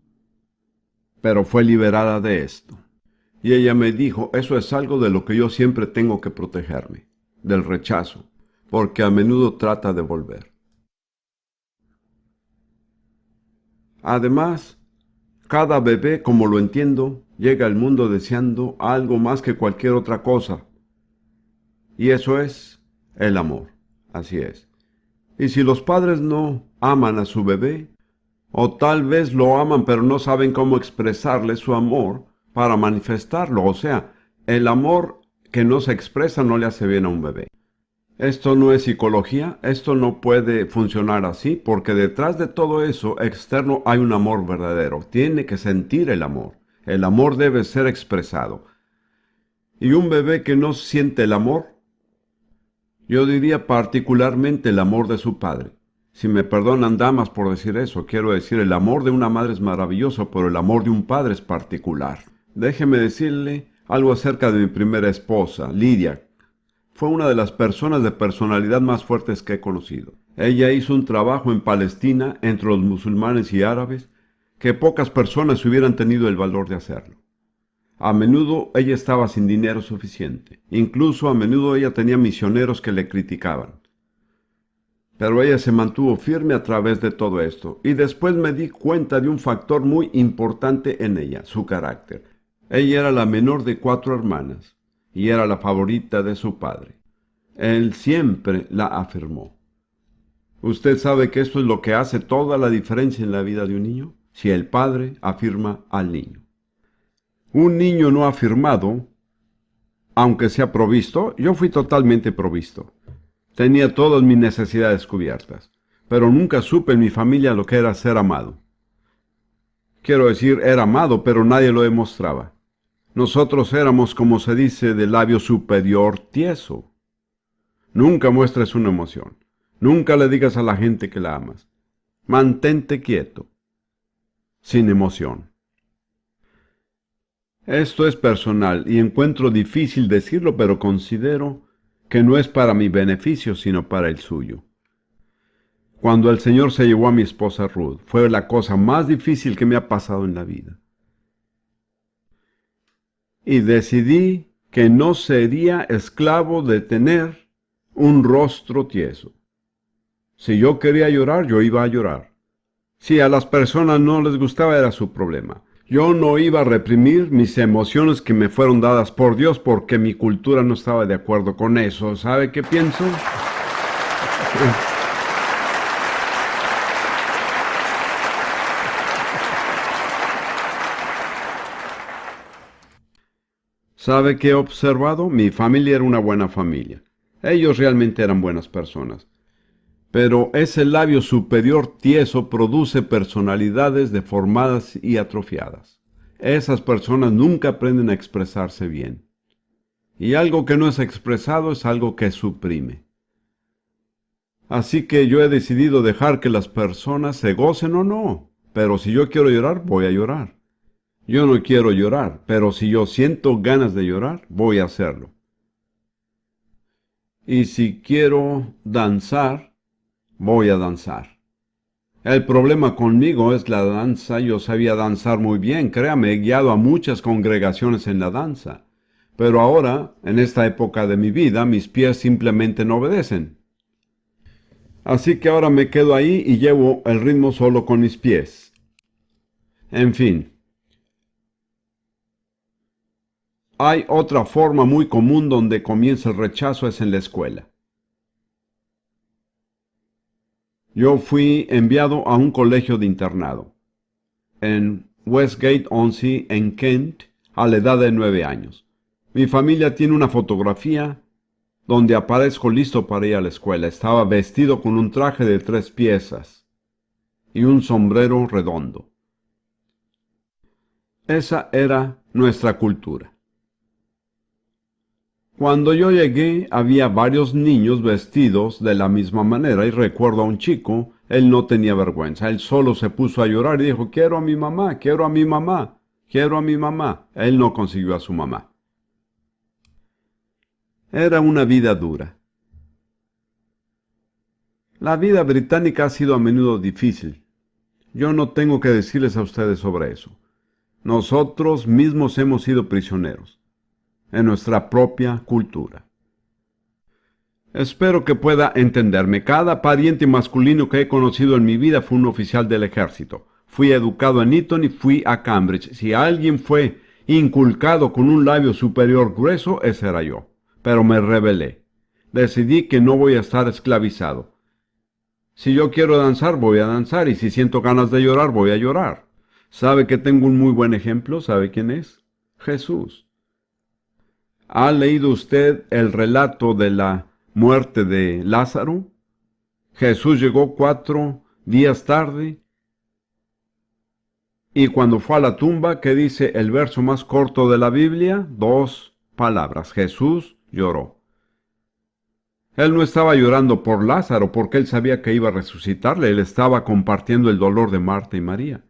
pero fue liberada de esto. Y ella me dijo, eso es algo de lo que yo siempre tengo que protegerme, del rechazo, porque a menudo trata de volver. Además, cada bebé, como lo entiendo, llega al mundo deseando algo más que cualquier otra cosa. Y eso es el amor. Así es. Y si los padres no aman a su bebé, o tal vez lo aman pero no saben cómo expresarle su amor para manifestarlo, o sea, el amor que no se expresa no le hace bien a un bebé. Esto no es psicología, esto no puede funcionar así, porque detrás de todo eso externo hay un amor verdadero. Tiene que sentir el amor. El amor debe ser expresado. Y un bebé que no siente el amor, yo diría particularmente el amor de su padre. Si me perdonan damas por decir eso, quiero decir el amor de una madre es maravilloso, pero el amor de un padre es particular. Déjeme decirle algo acerca de mi primera esposa, Lidia. Fue una de las personas de personalidad más fuertes que he conocido. Ella hizo un trabajo en Palestina entre los musulmanes y árabes que pocas personas hubieran tenido el valor de hacerlo. A menudo ella estaba sin dinero suficiente. Incluso a menudo ella tenía misioneros que le criticaban. Pero ella se mantuvo firme a través de todo esto. Y después me di cuenta de un factor muy importante en ella, su carácter. Ella era la menor de 4 hermanas y era la favorita de su padre. Él siempre la afirmó. ¿Usted sabe que esto es lo que hace toda la diferencia en la vida de un niño? Si el padre afirma al niño. Un niño no afirmado, aunque sea provisto, yo fui totalmente provisto. Tenía todas mis necesidades cubiertas, pero nunca supe en mi familia lo que era ser amado. Quiero decir, era amado, pero nadie lo demostraba. Nosotros éramos, como se dice, de labio superior tieso. Nunca muestres una emoción. Nunca le digas a la gente que la amas. Mantente quieto, sin emoción. Esto es personal y encuentro difícil decirlo, pero considero que no es para mi beneficio, sino para el suyo. Cuando el Señor se llevó a mi esposa Ruth, fue la cosa más difícil que me ha pasado en la vida. Y decidí que no sería esclavo de tener un rostro tieso. Si yo quería llorar, yo iba a llorar. Si a las personas no les gustaba, era su problema. Yo no iba a reprimir mis emociones que me fueron dadas por Dios porque mi cultura no estaba de acuerdo con eso. ¿Sabe qué pienso? ¿Sabe qué he observado? Mi familia era una buena familia. Ellos realmente eran buenas personas. Pero ese labio superior tieso produce personalidades deformadas y atrofiadas. Esas personas nunca aprenden a expresarse bien. Y algo que no es expresado es algo que suprime. Así que yo he decidido dejar que las personas se gocen o no. Pero si yo quiero llorar, voy a llorar. Yo no quiero llorar, pero si yo siento ganas de llorar, voy a hacerlo. Y si quiero danzar, voy a danzar. El problema conmigo es la danza. Yo sabía danzar muy bien, créame, he guiado a muchas congregaciones en la danza. Pero ahora, en esta época de mi vida, mis pies simplemente no obedecen. Así que ahora me quedo ahí y llevo el ritmo solo con mis pies. En fin. Hay otra forma muy común donde comienza el rechazo, es en la escuela. Yo fui enviado a un colegio de internado en Westgate-on-Sea, en Kent, a la edad de 9 años. Mi familia tiene una fotografía donde aparezco listo para ir a la escuela. Estaba vestido con un traje de 3 piezas y un sombrero redondo. Esa era nuestra cultura. Cuando yo llegué, había varios niños vestidos de la misma manera y recuerdo a un chico, él no tenía vergüenza, él solo se puso a llorar y dijo, quiero a mi mamá, quiero a mi mamá, quiero a mi mamá. Él no consiguió a su mamá. Era una vida dura. La vida británica ha sido a menudo difícil. Yo no tengo que decirles a ustedes sobre eso. Nosotros mismos hemos sido prisioneros en nuestra propia cultura. Espero que pueda entenderme. Cada pariente masculino que he conocido en mi vida fue un oficial del ejército. Fui educado en Eton y fui a Cambridge. Si alguien fue inculcado con un labio superior grueso, ese era yo. Pero me rebelé. Decidí que no voy a estar esclavizado. Si yo quiero danzar, voy a danzar, y si siento ganas de llorar, voy a llorar. ¿Sabe que tengo un muy buen ejemplo? ¿Sabe quién es? Jesús. ¿Ha leído usted el relato de la muerte de Lázaro? Jesús llegó 4 días tarde y cuando fue a la tumba, ¿qué dice el verso más corto de la Biblia? 2 palabras. Jesús lloró. Él no estaba llorando por Lázaro porque él sabía que iba a resucitarle. Él estaba compartiendo el dolor de Marta y María.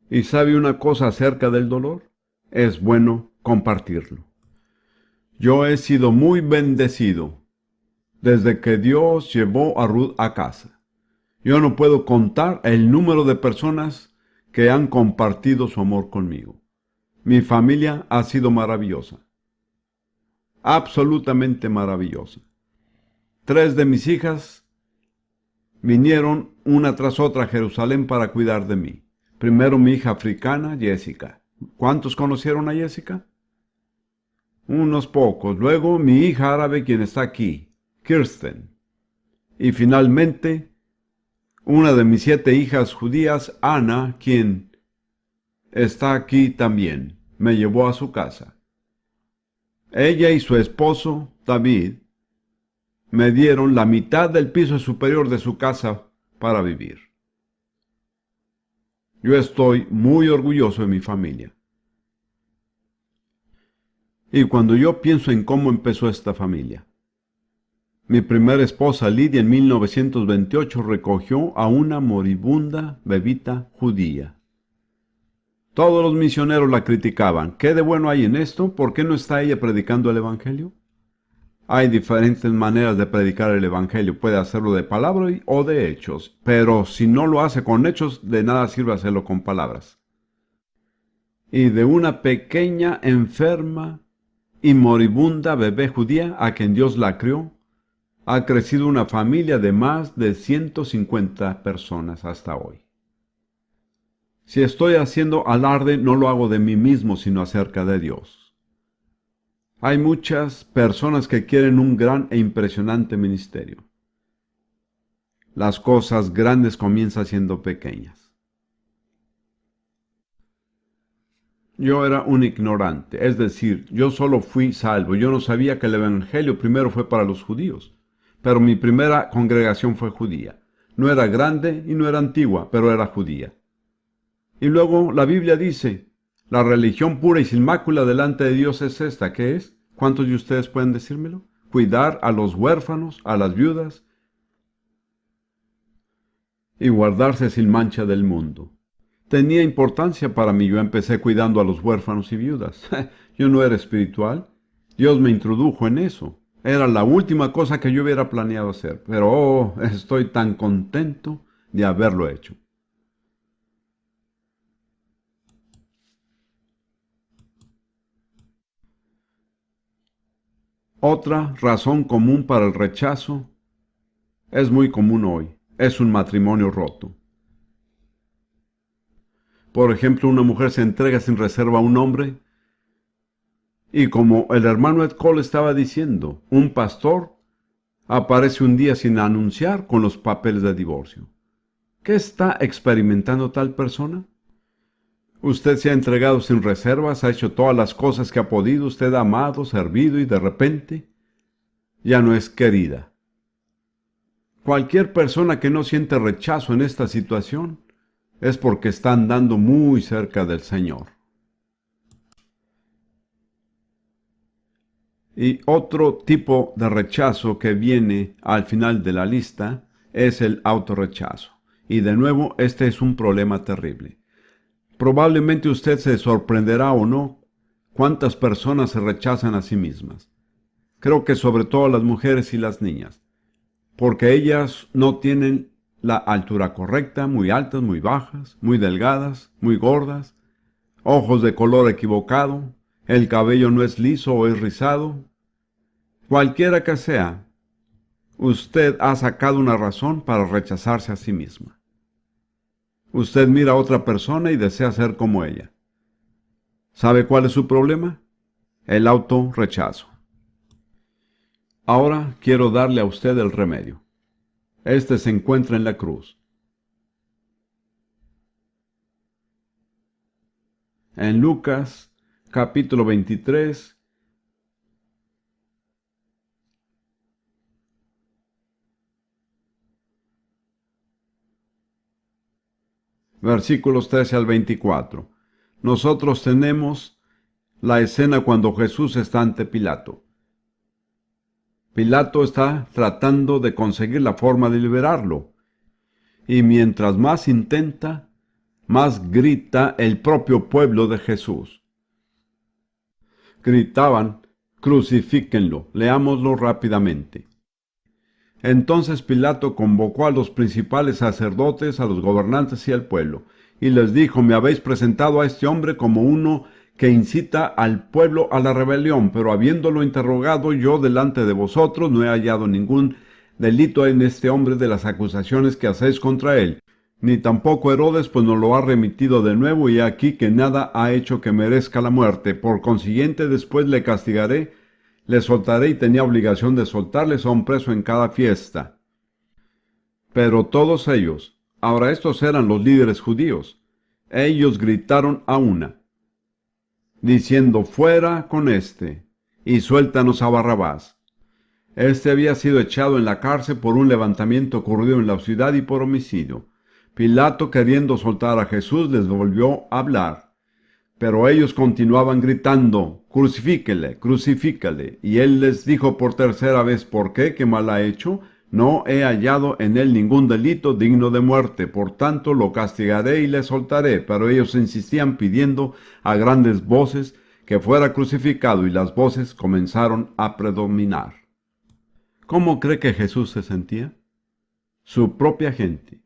¿Y sabe una cosa acerca del dolor? Es bueno compartirlo. Yo he sido muy bendecido desde que Dios llevó a Ruth a casa. Yo no puedo contar el número de personas que han compartido su amor conmigo. Mi familia ha sido maravillosa. Absolutamente maravillosa. 3 de mis hijas vinieron una tras otra a Jerusalén para cuidar de mí. Primero mi hija africana, Jessica. ¿Cuántos conocieron a Jessica? Unos pocos. Luego mi hija árabe, quien está aquí, Kirsten. Y finalmente, una de mis 7 hijas judías, Ana, quien está aquí también, me llevó a su casa. Ella y su esposo, David, me dieron la mitad del piso superior de su casa para vivir. Yo estoy muy orgulloso de mi familia. Y cuando yo pienso en cómo empezó esta familia, mi primera esposa Lidia en 1928 recogió a una moribunda bebita judía. Todos los misioneros la criticaban. ¿Qué de bueno hay en esto? ¿Por qué no está ella predicando el Evangelio? Hay diferentes maneras de predicar el Evangelio. Puede hacerlo de palabra o de hechos. Pero si no lo hace con hechos, de nada sirve hacerlo con palabras. Y de una pequeña, enferma y moribunda bebé judía a quien Dios la crió, ha crecido una familia de más de 150 personas hasta hoy. Si estoy haciendo alarde, no lo hago de mí mismo, sino acerca de Dios. Hay muchas personas que quieren un gran e impresionante ministerio. Las cosas grandes comienzan siendo pequeñas. Yo era un ignorante, es decir, yo solo fui salvo. Yo no sabía que el Evangelio primero fue para los judíos. Pero mi primera congregación fue judía. No era grande y no era antigua, pero era judía. Y luego la Biblia dice, la religión pura y sin mácula delante de Dios es esta. ¿Qué es? ¿Cuántos de ustedes pueden decírmelo? Cuidar a los huérfanos, a las viudas y guardarse sin mancha del mundo. Tenía importancia para mí. Yo empecé cuidando a los huérfanos y viudas. Yo no era espiritual. Dios me introdujo en eso. Era la última cosa que yo hubiera planeado hacer. Pero estoy tan contento de haberlo hecho. Otra razón común para el rechazo es muy común hoy. Es un matrimonio roto. Por ejemplo, una mujer se entrega sin reserva a un hombre y, como el hermano Ed Cole estaba diciendo, un pastor aparece un día sin anunciar con los papeles de divorcio. ¿Qué está experimentando tal persona? Usted se ha entregado sin reservas, ha hecho todas las cosas que ha podido, usted ha amado, servido y de repente ya no es querida. Cualquier persona que no siente rechazo en esta situación es porque está andando muy cerca del Señor. Y otro tipo de rechazo que viene al final de la lista es el autorrechazo. Y de nuevo, este es un problema terrible. Probablemente usted se sorprenderá o no cuántas personas se rechazan a sí mismas. Creo que sobre todo las mujeres y las niñas, porque ellas no tienen la altura correcta, muy altas, muy bajas, muy delgadas, muy gordas, ojos de color equivocado, el cabello no es liso o es rizado. Cualquiera que sea, usted ha sacado una razón para rechazarse a sí misma. Usted mira a otra persona y desea ser como ella. ¿Sabe cuál es su problema? El autorrechazo. Ahora quiero darle a usted el remedio. Este se encuentra en la cruz. En Lucas, capítulo 23, versículos 13 al 24. Nosotros tenemos la escena cuando Jesús está ante Pilato. Pilato está tratando de conseguir la forma de liberarlo. Y mientras más intenta, más grita el propio pueblo de Jesús. Gritaban, crucifíquenlo. Leámoslo rápidamente. Entonces Pilato convocó a los principales sacerdotes, a los gobernantes y al pueblo, y les dijo: me habéis presentado a este hombre como uno que incita al pueblo a la rebelión, pero habiéndolo interrogado yo delante de vosotros, no he hallado ningún delito en este hombre de las acusaciones que hacéis contra él, ni tampoco Herodes, pues nos lo ha remitido de nuevo, y aquí que nada ha hecho que merezca la muerte. Por consiguiente, después le castigaré, le soltaré, y tenía obligación de soltarles a un preso en cada fiesta. Pero todos ellos, ahora estos eran los líderes judíos, ellos gritaron a una, diciendo: fuera con éste, y suéltanos a Barrabás. Este había sido echado en la cárcel por un levantamiento ocurrido en la ciudad y por homicidio. Pilato, queriendo soltar a Jesús, les volvió a hablar. Pero ellos continuaban gritando: crucifíquele, crucifícale. Y él les dijo por tercera vez: ¿por qué? ¿Qué mal ha hecho? No he hallado en él ningún delito digno de muerte, por tanto lo castigaré y le soltaré. Pero ellos insistían pidiendo a grandes voces que fuera crucificado, y las voces comenzaron a predominar. ¿Cómo cree que Jesús se sentía? Su propia gente,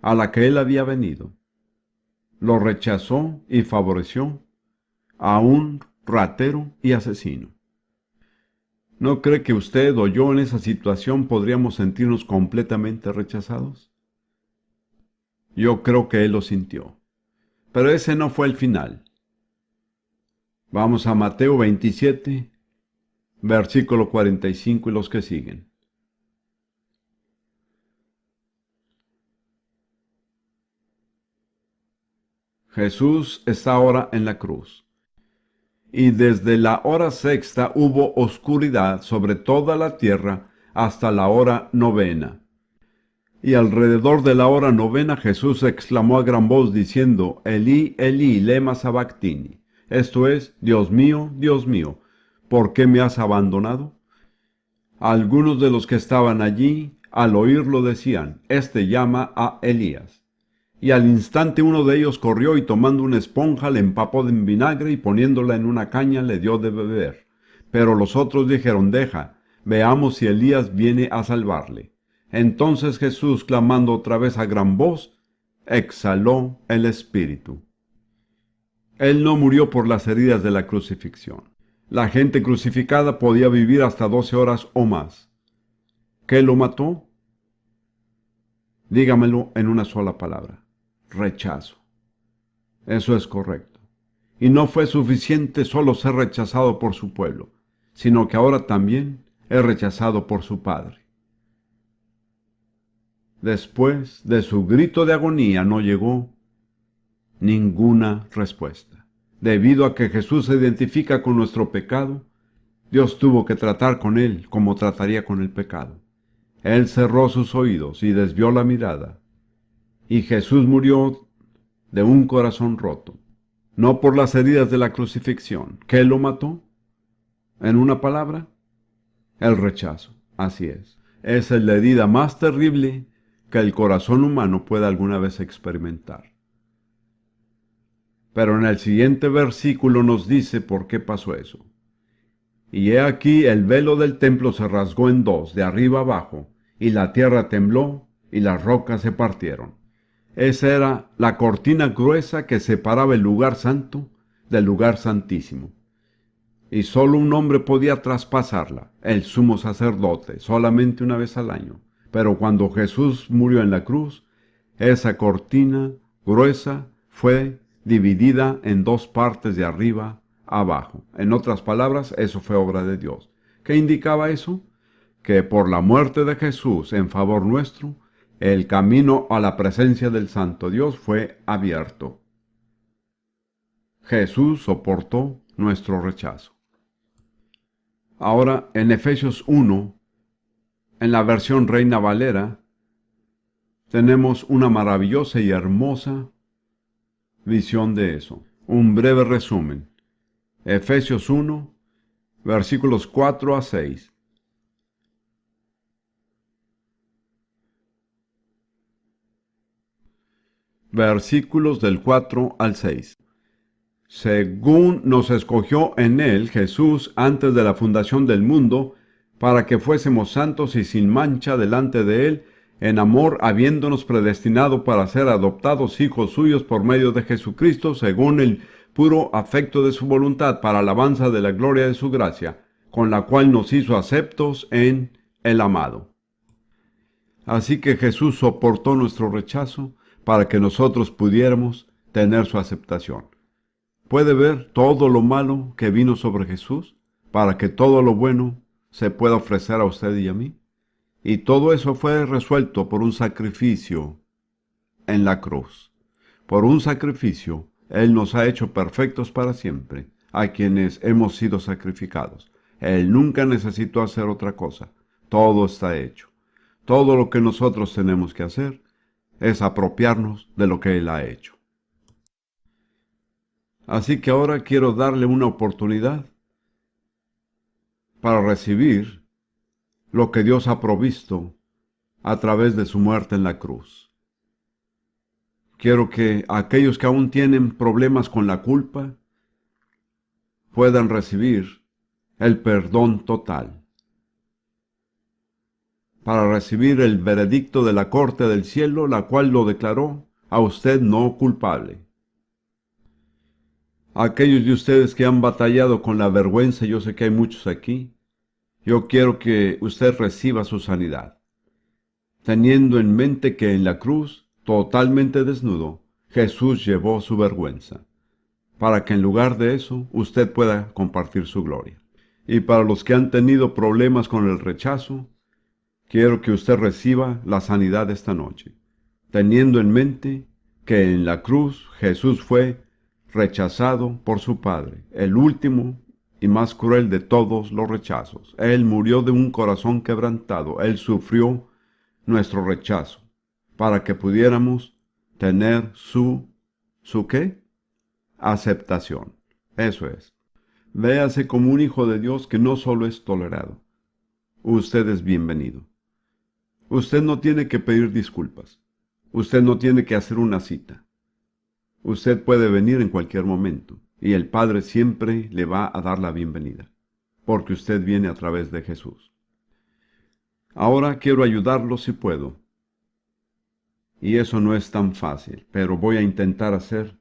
a la que él había venido, lo rechazó y favoreció a un ratero y asesino. ¿No cree que usted o yo en esa situación podríamos sentirnos completamente rechazados? Yo creo que él lo sintió. Pero ese no fue el final. Vamos a Mateo 27, versículo 45 y los que siguen. Jesús está ahora en la cruz. Y desde la hora sexta hubo oscuridad sobre toda la tierra hasta la hora novena. Y alrededor de la hora novena Jesús exclamó a gran voz diciendo: Elí, Elí, lema sabactini. Esto es: Dios mío, ¿por qué me has abandonado? Algunos de los que estaban allí, al oírlo, decían: Este llama a Elías. Y al instante uno de ellos corrió y tomando una esponja le empapó en vinagre y poniéndola en una caña le dio de beber. Pero los otros dijeron: Deja, veamos si Elías viene a salvarle. Entonces Jesús, clamando otra vez a gran voz, exhaló el espíritu. Él no murió por las heridas de la crucifixión. La gente crucificada podía vivir hasta 12 horas o más. ¿Qué lo mató? Dígamelo en una sola palabra: rechazo. Eso es correcto. Y no fue suficiente solo ser rechazado por su pueblo, sino que ahora también es rechazado por su Padre. Después de su grito de agonía no llegó ninguna respuesta. Debido a que Jesús se identifica con nuestro pecado, Dios tuvo que tratar con él como trataría con el pecado. Él cerró sus oídos y desvió la mirada. Y Jesús murió de un corazón roto, no por las heridas de la crucifixión. ¿Qué lo mató? En una palabra, el rechazo. Así es. Esa es la herida más terrible que el corazón humano pueda alguna vez experimentar. Pero en el siguiente versículo nos dice por qué pasó eso. Y he aquí el velo del templo se rasgó en dos, de arriba abajo, y la tierra tembló, y las rocas se partieron. Esa era la cortina gruesa que separaba el lugar santo del lugar santísimo. Y solo un hombre podía traspasarla, el sumo sacerdote, solamente una vez al año. Pero cuando Jesús murió en la cruz, esa cortina gruesa fue dividida en dos partes, de arriba a abajo. En otras palabras, eso fue obra de Dios. ¿Qué indicaba eso? Que por la muerte de Jesús en favor nuestro, el camino a la presencia del Santo Dios fue abierto. Jesús soportó nuestro rechazo. Ahora, en Efesios 1, en la versión Reina Valera, tenemos una maravillosa y hermosa visión de eso. Un breve resumen. Efesios 1, versículos 4 a 6. Versículos del 4 al 6. Según nos escogió en él, Jesús, antes de la fundación del mundo, para que fuésemos santos y sin mancha delante de él, en amor, habiéndonos predestinado para ser adoptados hijos suyos por medio de Jesucristo, según el puro afecto de su voluntad, para alabanza de la gloria de su gracia, con la cual nos hizo aceptos en el amado. Así que Jesús soportó nuestro rechazo para que nosotros pudiéramos tener su aceptación. ¿Puede ver todo lo malo que vino sobre Jesús para que todo lo bueno se pueda ofrecer a usted y a mí? Y todo eso fue resuelto por un sacrificio en la cruz. Por un sacrificio, Él nos ha hecho perfectos para siempre, a quienes hemos sido sacrificados. Él nunca necesitó hacer otra cosa. Todo está hecho. Todo lo que nosotros tenemos que hacer es apropiarnos de lo que Él ha hecho. Así que ahora quiero darle una oportunidad para recibir lo que Dios ha provisto a través de su muerte en la cruz. Quiero que aquellos que aún tienen problemas con la culpa puedan recibir el perdón total, para recibir el veredicto de la corte del cielo, la cual lo declaró a usted no culpable. Aquellos de ustedes que han batallado con la vergüenza, yo sé que hay muchos aquí, yo quiero que usted reciba su sanidad, teniendo en mente que en la cruz, totalmente desnudo, Jesús llevó su vergüenza, para que en lugar de eso, usted pueda compartir su gloria. Y para los que han tenido problemas con el rechazo, quiero que usted reciba la sanidad esta noche, teniendo en mente que en la cruz Jesús fue rechazado por su Padre, el último y más cruel de todos los rechazos. Él murió de un corazón quebrantado. Él sufrió nuestro rechazo para que pudiéramos tener ¿su qué? Aceptación. Eso es. Véase como un hijo de Dios que no solo es tolerado. Usted es bienvenido. Usted no tiene que pedir disculpas. Usted no tiene que hacer una cita. Usted puede venir en cualquier momento y el Padre siempre le va a dar la bienvenida, porque usted viene a través de Jesús. Ahora quiero ayudarlo si puedo. Y eso no es tan fácil, pero voy a intentar hacer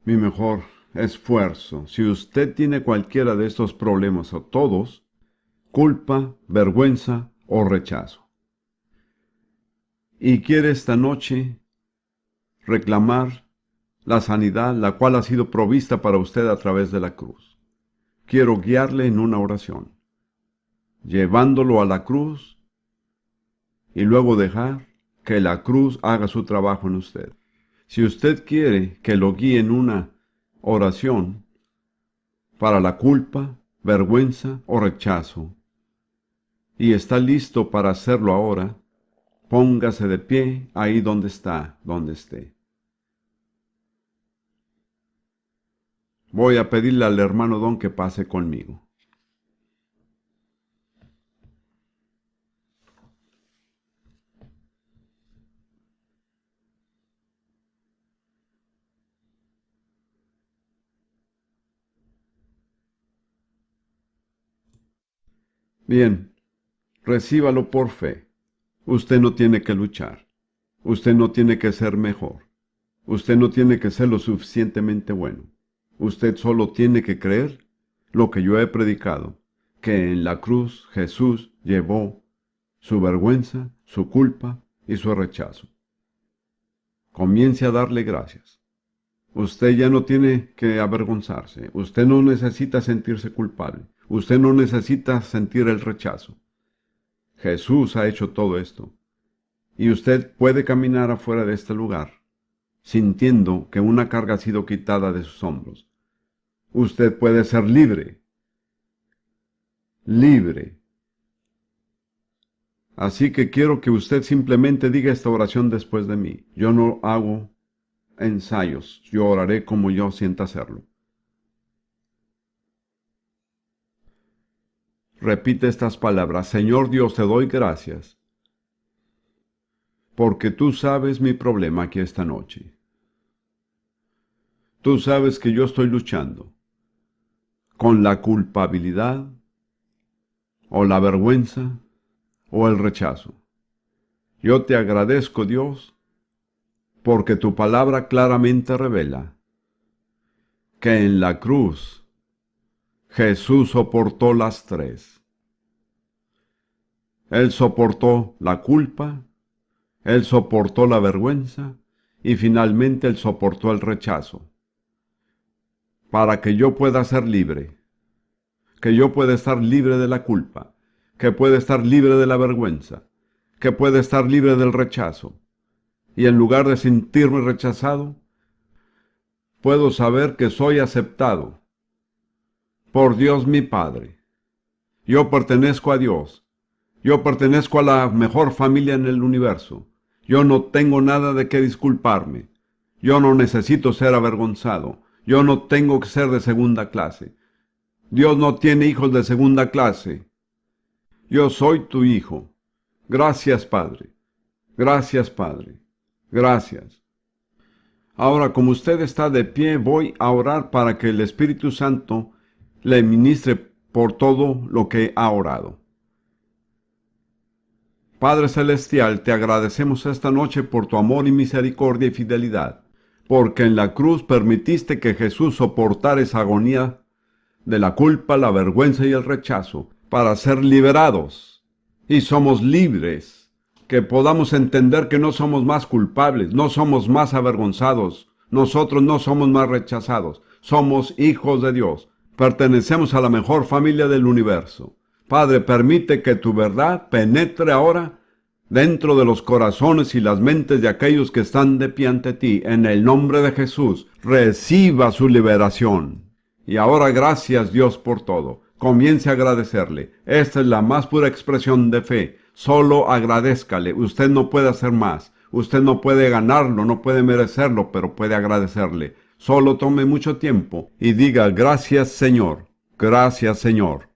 mi mejor esfuerzo, si usted tiene cualquiera de estos problemas o todos, culpa, vergüenza o rechazo, y quiere esta noche reclamar la sanidad, la cual ha sido provista para usted a través de la cruz, quiero guiarle en una oración, llevándolo a la cruz y luego dejar que la cruz haga su trabajo en usted. Si usted quiere que lo guíe en una oración para la culpa, vergüenza o rechazo, y está listo para hacerlo ahora, póngase de pie ahí donde está, donde esté. Voy a pedirle al hermano Don que pase conmigo. Bien, recíbalo por fe. Usted no tiene que luchar. Usted no tiene que ser mejor. Usted no tiene que ser lo suficientemente bueno. Usted solo tiene que creer lo que yo he predicado, que en la cruz Jesús llevó su vergüenza, su culpa y su rechazo. Comience a darle gracias. Usted ya no tiene que avergonzarse. Usted no necesita sentirse culpable. Usted no necesita sentir el rechazo. Jesús ha hecho todo esto. Y usted puede caminar afuera de este lugar, sintiendo que una carga ha sido quitada de sus hombros. Usted puede ser libre. Libre. Así que quiero que usted simplemente diga esta oración después de mí. Yo no hago ensayos. Yo oraré como yo sienta hacerlo. Repite estas palabras. Señor Dios, te doy gracias, porque tú sabes mi problema aquí esta noche. Tú sabes que yo estoy luchando con la culpabilidad, o la vergüenza, o el rechazo. Yo te agradezco, Dios, porque tu palabra claramente revela que en la cruz Jesús soportó las tres. Él soportó la culpa, Él soportó la vergüenza y finalmente Él soportó el rechazo. Para que yo pueda ser libre, que yo pueda estar libre de la culpa, que pueda estar libre de la vergüenza, que pueda estar libre del rechazo. Y en lugar de sentirme rechazado, puedo saber que soy aceptado por Dios mi Padre. Yo pertenezco a Dios. Yo pertenezco a la mejor familia en el universo. Yo no tengo nada de qué disculparme. Yo no necesito ser avergonzado. Yo no tengo que ser de segunda clase. Dios no tiene hijos de segunda clase. Yo soy tu hijo. Gracias, Padre. Gracias, Padre. Gracias. Ahora, como usted está de pie, voy a orar para que el Espíritu Santo le ministre por todo lo que ha orado. Padre Celestial, te agradecemos esta noche por tu amor y misericordia y fidelidad, porque en la cruz permitiste que Jesús soportara esa agonía de la culpa, la vergüenza y el rechazo, para ser liberados. Y somos libres, que podamos entender que no somos más culpables, no somos más avergonzados, nosotros no somos más rechazados, somos hijos de Dios. Pertenecemos a la mejor familia del universo. Padre, permite que tu verdad penetre ahora dentro de los corazones y las mentes de aquellos que están de pie ante ti. En el nombre de Jesús, reciba su liberación. Y ahora gracias, Dios, por todo. Comience a agradecerle. Esta es la más pura expresión de fe. Solo agradézcale. Usted no puede hacer más. Usted no puede ganarlo, no puede merecerlo, pero puede agradecerle. Solo tome mucho tiempo y diga gracias, Señor. Gracias, Señor.